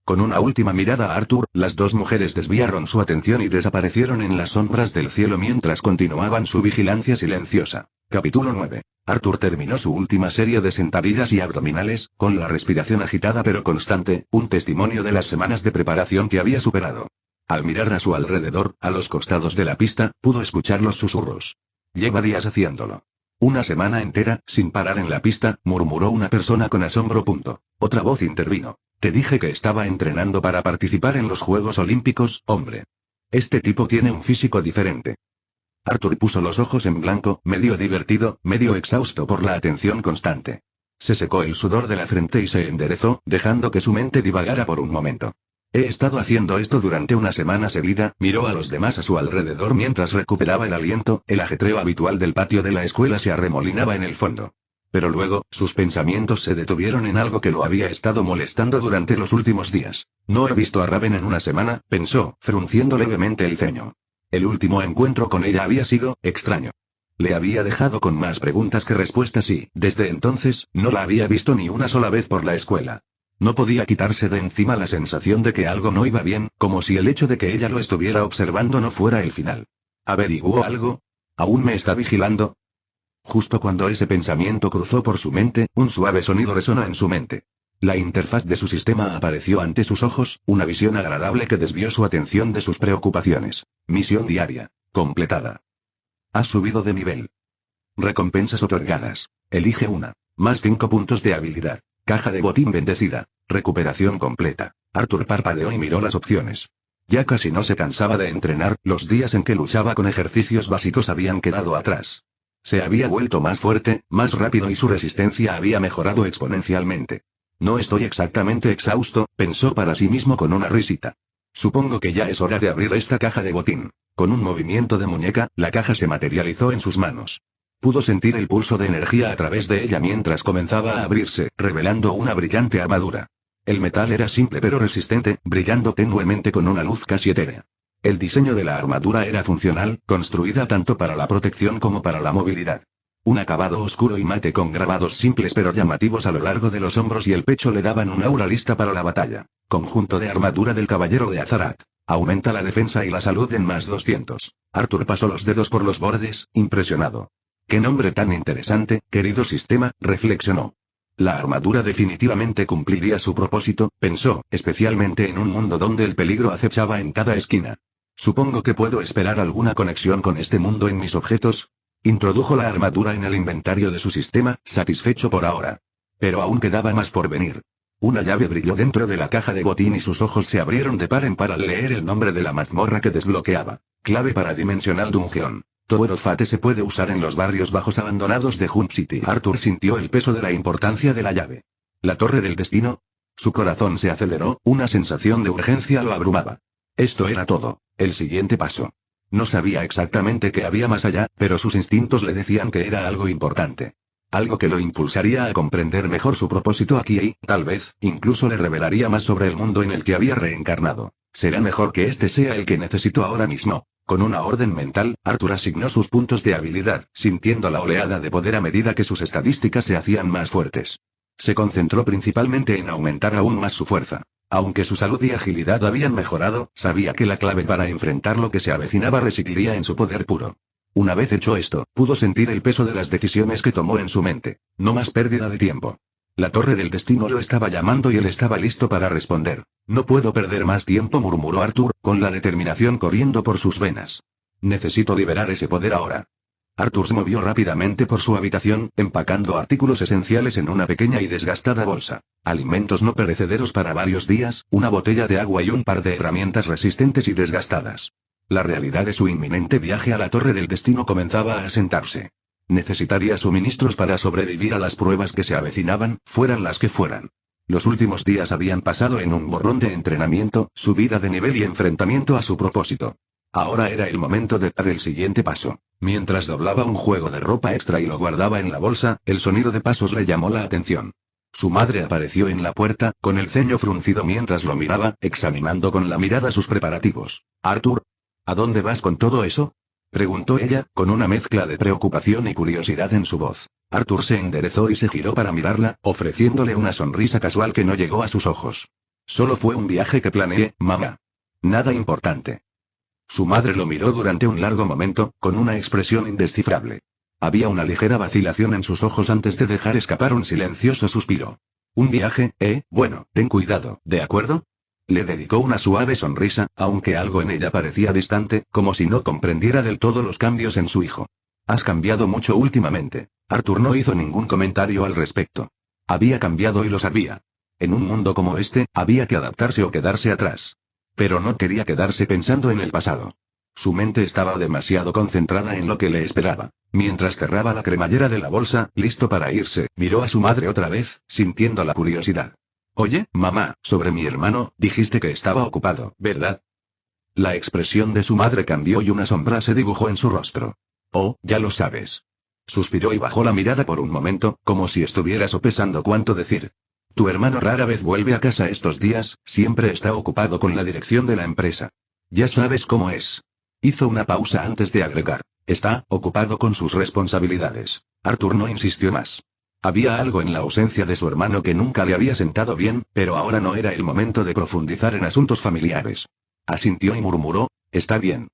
Speaker 1: Con una última mirada a Arthur, las dos mujeres desviaron su atención y desaparecieron en las sombras del cielo mientras continuaban su vigilancia silenciosa. Capítulo 9. Arthur terminó su última serie de sentadillas y abdominales, con la respiración agitada pero constante, un testimonio de las semanas de preparación que había superado. Al mirar a su alrededor, a los costados de la pista, pudo escuchar los susurros. Lleva días haciéndolo. Una semana entera, sin parar en la pista, murmuró una persona con asombro. Otra voz intervino. Te dije que estaba entrenando para participar en los Juegos Olímpicos, hombre. Este tipo tiene un físico diferente. Arthur puso los ojos en blanco, medio divertido, medio exhausto por la atención constante. Se secó el sudor de la frente y se enderezó, dejando que su mente divagara por un momento. He estado haciendo esto durante una semana seguida, miró a los demás a su alrededor mientras recuperaba el aliento, el ajetreo habitual del patio de la escuela se arremolinaba en el fondo. Pero luego, sus pensamientos se detuvieron en algo que lo había estado molestando durante los últimos días. No he visto a Raven en una semana, pensó, frunciendo levemente el ceño. El último encuentro con ella había sido extraño. Le había dejado con más preguntas que respuestas y, desde entonces, no la había visto ni una sola vez por la escuela. No podía quitarse de encima la sensación de que algo no iba bien, como si el hecho de que ella lo estuviera observando no fuera el final. ¿Averiguó algo? ¿Aún me está vigilando? Justo cuando ese pensamiento cruzó por su mente, un suave sonido resonó en su mente. La interfaz de su sistema apareció ante sus ojos, una visión agradable que desvió su atención de sus preocupaciones. Misión diaria. Completada. Has subido de nivel. Recompensas otorgadas. Elige una. Más 5 puntos de habilidad. Caja de botín bendecida. Recuperación completa. Arthur parpadeó y miró las opciones. Ya casi no se cansaba de entrenar, los días en que luchaba con ejercicios básicos habían quedado atrás. Se había vuelto más fuerte, más rápido y su resistencia había mejorado exponencialmente. No estoy exactamente exhausto, pensó para sí mismo con una risita. Supongo que ya es hora de abrir esta caja de botín. Con un movimiento de muñeca, la caja se materializó en sus manos. Pudo sentir el pulso de energía a través de ella mientras comenzaba a abrirse, revelando una brillante armadura. El metal era simple pero resistente, brillando tenuemente con una luz casi etérea. El diseño de la armadura era funcional, construida tanto para la protección como para la movilidad. Un acabado oscuro y mate con grabados simples pero llamativos a lo largo de los hombros y el pecho le daban un aura lista para la batalla. Conjunto de armadura del caballero de Azarat. Aumenta la defensa y la salud en más 200. Arthur pasó los dedos por los bordes, impresionado. «Qué nombre tan interesante, querido sistema», reflexionó. La armadura definitivamente cumpliría su propósito, pensó, especialmente en un mundo donde el peligro acechaba en cada esquina. Supongo que puedo esperar alguna conexión con este mundo en mis objetos. Introdujo la armadura en el inventario de su sistema, satisfecho por ahora. Pero aún quedaba más por venir. Una llave brilló dentro de la caja de botín y sus ojos se abrieron de par en par al leer el nombre de la mazmorra que desbloqueaba. Clave para Dimensional Dungeon. Tower of Fate se puede usar en los barrios bajos abandonados de Hunt City. Arthur sintió el peso de la importancia de la llave. ¿La Torre del Destino? Su corazón se aceleró, una sensación de urgencia lo abrumaba. Esto era todo, el siguiente paso. No sabía exactamente qué había más allá, pero sus instintos le decían que era algo importante. Algo que lo impulsaría a comprender mejor su propósito aquí y, tal vez, incluso le revelaría más sobre el mundo en el que había reencarnado. Será mejor que este sea el que necesito ahora mismo. Con una orden mental, Arthur asignó sus puntos de habilidad, sintiendo la oleada de poder a medida que sus estadísticas se hacían más fuertes. Se concentró principalmente en aumentar aún más su fuerza. Aunque su salud y agilidad habían mejorado, sabía que la clave para enfrentar lo que se avecinaba residiría en su poder puro. Una vez hecho esto, pudo sentir el peso de las decisiones que tomó en su mente. No más pérdida de tiempo. La Torre del Destino lo estaba llamando y él estaba listo para responder. No puedo perder más tiempo, murmuró Arthur, con la determinación corriendo por sus venas. Necesito liberar ese poder ahora. Arthur se movió rápidamente por su habitación, empacando artículos esenciales en una pequeña y desgastada bolsa. Alimentos no perecederos para varios días, una botella de agua y un par de herramientas resistentes y desgastadas. La realidad de su inminente viaje a la Torre del Destino comenzaba a asentarse. Necesitaría suministros para sobrevivir a las pruebas que se avecinaban, fueran las que fueran. Los últimos días habían pasado en un borrón de entrenamiento, subida de nivel y enfrentamiento a su propósito. Ahora era el momento de dar el siguiente paso. Mientras doblaba un juego de ropa extra y lo guardaba en la bolsa, el sonido de pasos le llamó la atención. Su madre apareció en la puerta, con el ceño fruncido mientras lo miraba, examinando con la mirada sus preparativos. «Arthur, ¿a dónde vas con todo eso?», preguntó ella, con una mezcla de preocupación y curiosidad en su voz. Arthur se enderezó y se giró para mirarla, ofreciéndole una sonrisa casual que no llegó a sus ojos. «Solo fue un viaje que planeé, mamá. Nada importante». Su madre lo miró durante un largo momento, con una expresión indescifrable. Había una ligera vacilación en sus ojos antes de dejar escapar un silencioso suspiro. «¿Un viaje, Bueno, ten cuidado, ¿de acuerdo?». Le dedicó una suave sonrisa, aunque algo en ella parecía distante, como si no comprendiera del todo los cambios en su hijo. «Has cambiado mucho últimamente». Arthur no hizo ningún comentario al respecto. Había cambiado y lo sabía. En un mundo como este, había que adaptarse o quedarse atrás. Pero no quería quedarse pensando en el pasado. Su mente estaba demasiado concentrada en lo que le esperaba. Mientras cerraba la cremallera de la bolsa, listo para irse, miró a su madre otra vez, sintiendo la curiosidad. «Oye, mamá, sobre mi hermano, dijiste que estaba ocupado, ¿verdad?». La expresión de su madre cambió y una sombra se dibujó en su rostro. «Oh, ya lo sabes». Suspiró y bajó la mirada por un momento, como si estuviera sopesando cuánto decir. «Tu hermano rara vez vuelve a casa estos días, siempre está ocupado con la dirección de la empresa. Ya sabes cómo es». Hizo una pausa antes de agregar. «Está ocupado con sus responsabilidades». Arthur no insistió más. Había algo en la ausencia de su hermano que nunca le había sentado bien, pero ahora no era el momento de profundizar en asuntos familiares. Asintió y murmuró: «Está bien».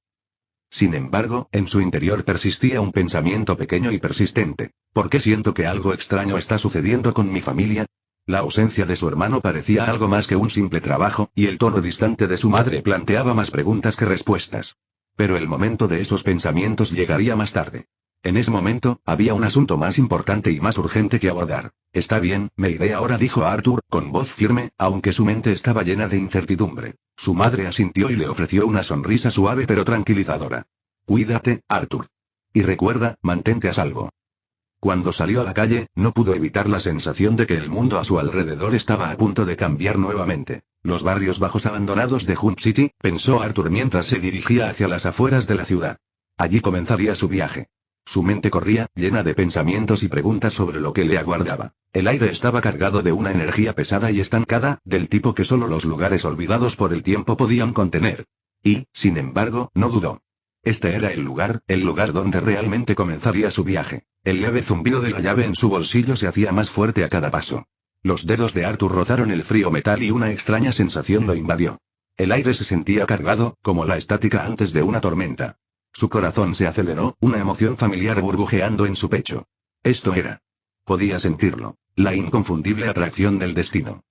Speaker 1: Sin embargo, en su interior persistía un pensamiento pequeño y persistente. «¿Por qué siento que algo extraño está sucediendo con mi familia?». La ausencia de su hermano parecía algo más que un simple trabajo, y el tono distante de su madre planteaba más preguntas que respuestas. Pero el momento de esos pensamientos llegaría más tarde. En ese momento, había un asunto más importante y más urgente que abordar. «Está bien, me iré ahora», dijo Arthur, con voz firme, aunque su mente estaba llena de incertidumbre. Su madre asintió y le ofreció una sonrisa suave pero tranquilizadora. «Cuídate, Arthur. Y recuerda, mantente a salvo». Cuando salió a la calle, no pudo evitar la sensación de que el mundo a su alrededor estaba a punto de cambiar nuevamente. Los barrios bajos abandonados de Hunt City, pensó Arthur mientras se dirigía hacia las afueras de la ciudad. Allí comenzaría su viaje. Su mente corría, llena de pensamientos y preguntas sobre lo que le aguardaba. El aire estaba cargado de una energía pesada y estancada, del tipo que solo los lugares olvidados por el tiempo podían contener. Y, sin embargo, no dudó. Este era el lugar donde realmente comenzaría su viaje. El leve zumbido de la llave en su bolsillo se hacía más fuerte a cada paso. Los dedos de Arthur rozaron el frío metal y una extraña sensación lo invadió. El aire se sentía cargado, como la estática antes de una tormenta. Su corazón se aceleró, una emoción familiar burbujeando en su pecho. Esto era. Podía sentirlo. La inconfundible atracción del destino.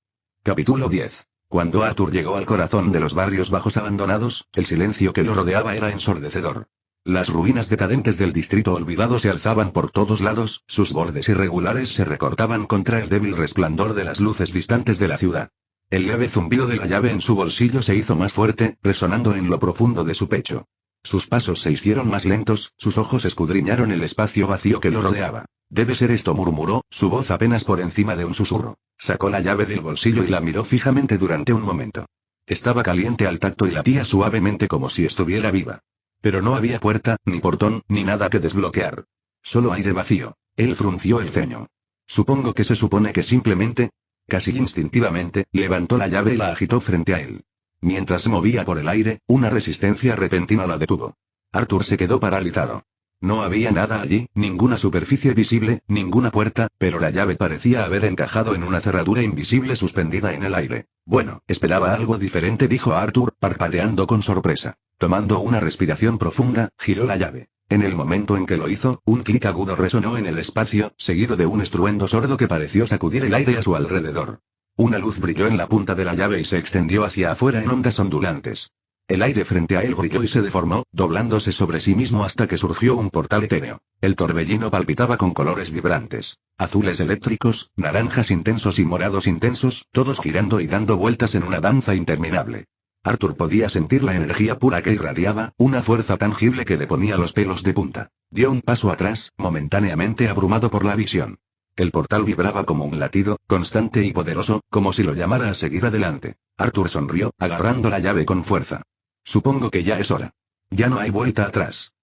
Speaker 1: Capítulo 10. Cuando Arthur llegó al corazón de los barrios bajos abandonados, el silencio que lo rodeaba era ensordecedor. Las ruinas decadentes del distrito olvidado se alzaban por todos lados, sus bordes irregulares se recortaban contra el débil resplandor de las luces distantes de la ciudad. El leve zumbido de la llave en su bolsillo se hizo más fuerte, resonando en lo profundo de su pecho. Sus pasos se hicieron más lentos, sus ojos escudriñaron el espacio vacío que lo rodeaba. «Debe ser esto», murmuró, su voz apenas por encima de un susurro. Sacó la llave del bolsillo y la miró fijamente durante un momento. Estaba caliente al tacto y latía suavemente como si estuviera viva. Pero no había puerta, ni portón, ni nada que desbloquear. Solo aire vacío. Él frunció el ceño. «Supongo que se supone que simplemente...». Casi instintivamente, levantó la llave y la agitó frente a él. Mientras se movía por el aire, una resistencia repentina la detuvo. Arthur se quedó paralizado. No había nada allí, ninguna superficie visible, ninguna puerta, pero la llave parecía haber encajado en una cerradura invisible suspendida en el aire. «Bueno, esperaba algo diferente», dijo Arthur, parpadeando con sorpresa. Tomando una respiración profunda, giró la llave. En el momento en que lo hizo, un clic agudo resonó en el espacio, seguido de un estruendo sordo que pareció sacudir el aire a su alrededor. Una luz brilló en la punta de la llave y se extendió hacia afuera en ondas ondulantes. El aire frente a él brilló y se deformó, doblándose sobre sí mismo hasta que surgió un portal etéreo. El torbellino palpitaba con colores vibrantes. Azules eléctricos, naranjas intensos y morados intensos, todos girando y dando vueltas en una danza interminable. Arthur podía sentir la energía pura que irradiaba, una fuerza tangible que le ponía los pelos de punta. Dio un paso atrás, momentáneamente abrumado por la visión. El portal vibraba como un latido, constante y poderoso, como si lo llamara a seguir adelante. Arthur sonrió, agarrando la llave con fuerza. Supongo que ya es hora. Ya no hay vuelta atrás.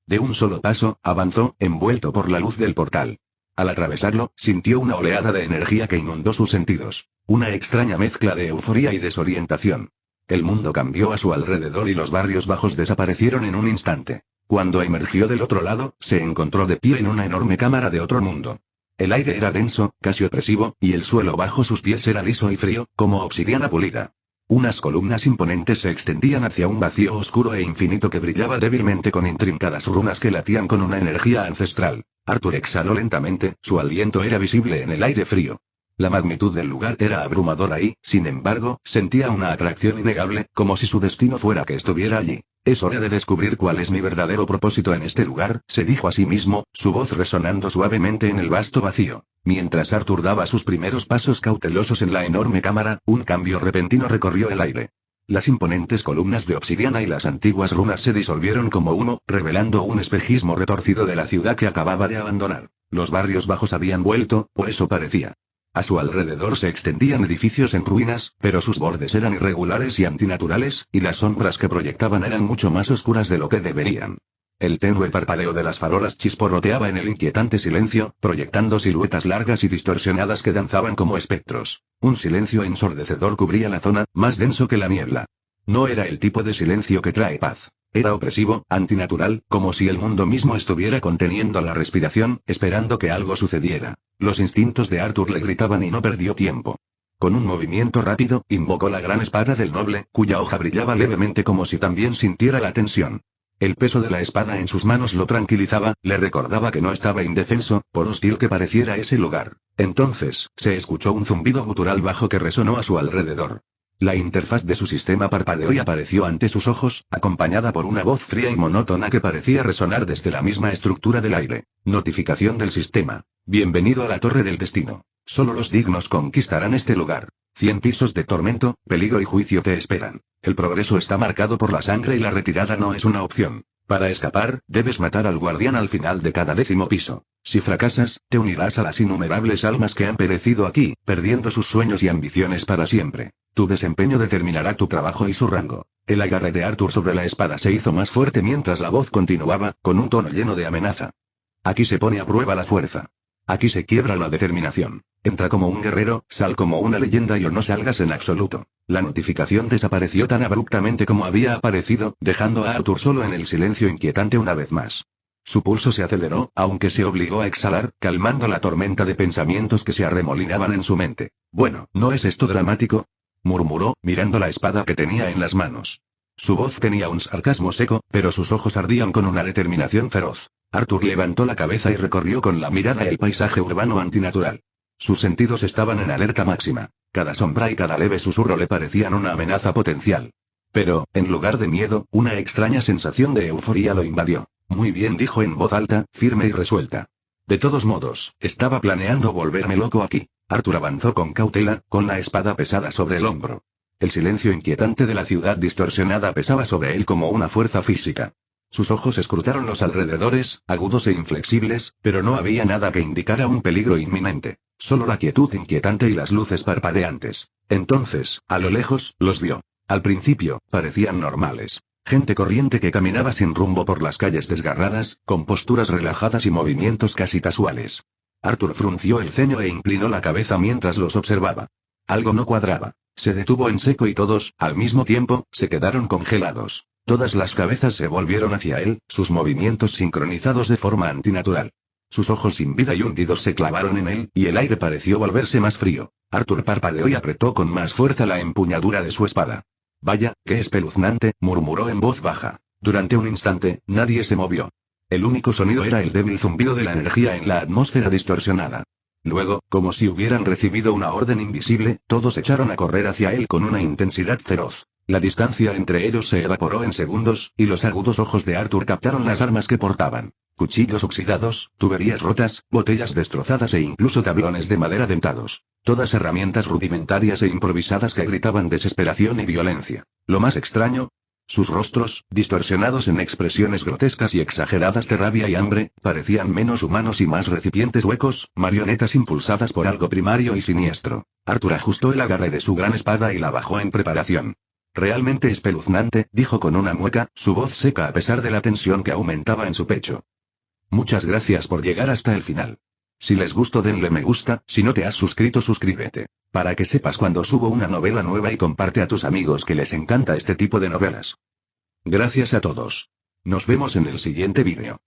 Speaker 1: De un solo paso, avanzó, envuelto por la luz del portal. Al atravesarlo, sintió una oleada de energía que inundó sus sentidos. Una extraña mezcla de euforía y desorientación. El mundo cambió a su alrededor y los barrios bajos desaparecieron en un instante. Cuando emergió del otro lado, se encontró de pie en una enorme cámara de otro mundo. El aire era denso, casi opresivo, y el suelo bajo sus pies era liso y frío, como obsidiana pulida. Unas columnas imponentes se extendían hacia un vacío oscuro e infinito que brillaba débilmente con intrincadas runas que latían con una energía ancestral. Arthur exhaló lentamente, su aliento era visible en el aire frío. La magnitud del lugar era abrumadora y, sin embargo, sentía una atracción innegable, como si su destino fuera que estuviera allí. Es hora de descubrir cuál es mi verdadero propósito en este lugar, se dijo a sí mismo, su voz resonando suavemente en el vasto vacío. Mientras Arthur daba sus primeros pasos cautelosos en la enorme cámara, un cambio repentino recorrió el aire. Las imponentes columnas de obsidiana y las antiguas runas se disolvieron como uno, revelando un espejismo retorcido de la ciudad que acababa de abandonar. Los barrios bajos habían vuelto, o eso parecía. A su alrededor se extendían edificios en ruinas, pero sus bordes eran irregulares y antinaturales, y las sombras que proyectaban eran mucho más oscuras de lo que deberían. El tenue parpadeo de las farolas chisporroteaba en el inquietante silencio, proyectando siluetas largas y distorsionadas que danzaban como espectros. Un silencio ensordecedor cubría la zona, más denso que la niebla. No era el tipo de silencio que trae paz. Era opresivo, antinatural, como si el mundo mismo estuviera conteniendo la respiración, esperando que algo sucediera. Los instintos de Arthur le gritaban y no perdió tiempo. Con un movimiento rápido, invocó la gran espada del noble, cuya hoja brillaba levemente como si también sintiera la tensión. El peso de la espada en sus manos lo tranquilizaba, le recordaba que no estaba indefenso, por hostil que pareciera ese lugar. Entonces, se escuchó un zumbido gutural bajo que resonó a su alrededor. La interfaz de su sistema parpadeó y apareció ante sus ojos, acompañada por una voz fría y monótona que parecía resonar desde la misma estructura del aire. Notificación del sistema. Bienvenido a la Torre del Destino. Solo los dignos conquistarán este lugar. 100 pisos de tormento, peligro y juicio te esperan. El progreso está marcado por la sangre y la retirada no es una opción. Para escapar, debes matar al guardián al final de cada 10º piso. Si fracasas, te unirás a las innumerables almas que han perecido aquí, perdiendo sus sueños y ambiciones para siempre. Tu desempeño determinará tu trabajo y su rango. El agarre de Arthur sobre la espada se hizo más fuerte mientras la voz continuaba, con un tono lleno de amenaza. Aquí se pone a prueba la fuerza. Aquí se quiebra la determinación. Entra como un guerrero, sal como una leyenda y o no salgas en absoluto. La notificación desapareció tan abruptamente como había aparecido, dejando a Arthur solo en el silencio inquietante una vez más. Su pulso se aceleró, aunque se obligó a exhalar, calmando la tormenta de pensamientos que se arremolinaban en su mente. Bueno, ¿no es esto dramático?, murmuró, mirando la espada que tenía en las manos. Su voz tenía un sarcasmo seco, pero sus ojos ardían con una determinación feroz. Arthur levantó la cabeza y recorrió con la mirada el paisaje urbano antinatural. Sus sentidos estaban en alerta máxima. Cada sombra y cada leve susurro le parecían una amenaza potencial. Pero, en lugar de miedo, una extraña sensación de euforía lo invadió. Muy bien, dijo en voz alta, firme y resuelta. De todos modos, estaba planeando volverme loco aquí. Arthur avanzó con cautela, con la espada pesada sobre el hombro. El silencio inquietante de la ciudad distorsionada pesaba sobre él como una fuerza física. Sus ojos escrutaron los alrededores, agudos e inflexibles, pero no había nada que indicara un peligro inminente. Solo la quietud inquietante y las luces parpadeantes. Entonces, a lo lejos, los vio. Al principio, parecían normales. Gente corriente que caminaba sin rumbo por las calles desgarradas, con posturas relajadas y movimientos casi casuales. Arthur frunció el ceño e inclinó la cabeza mientras los observaba. Algo no cuadraba. Se detuvo en seco y todos, al mismo tiempo, se quedaron congelados. Todas las cabezas se volvieron hacia él, sus movimientos sincronizados de forma antinatural. Sus ojos sin vida y hundidos se clavaron en él, y el aire pareció volverse más frío. Arthur parpadeó y apretó con más fuerza la empuñadura de su espada. Vaya, qué espeluznante, murmuró en voz baja. Durante un instante, nadie se movió. El único sonido era el débil zumbido de la energía en la atmósfera distorsionada. Luego, como si hubieran recibido una orden invisible, todos echaron a correr hacia él con una intensidad feroz. La distancia entre ellos se evaporó en segundos, y los agudos ojos de Arthur captaron las armas que portaban. Cuchillos oxidados, tuberías rotas, botellas destrozadas e incluso tablones de madera dentados. Todas herramientas rudimentarias e improvisadas que gritaban desesperación y violencia. Lo más extraño, sus rostros, distorsionados en expresiones grotescas y exageradas de rabia y hambre, parecían menos humanos y más recipientes huecos, marionetas impulsadas por algo primario y siniestro. Arthur ajustó el agarre de su gran espada y la bajó en preparación. Realmente espeluznante, dijo con una mueca, su voz seca a pesar de la tensión que aumentaba en su pecho. Muchas gracias por llegar hasta el final. Si les gustó denle me gusta, si no te has suscrito suscríbete. Para que sepas cuando subo una novela nueva y comparte a tus amigos que les encanta este tipo de novelas. Gracias a todos. Nos vemos en el siguiente vídeo.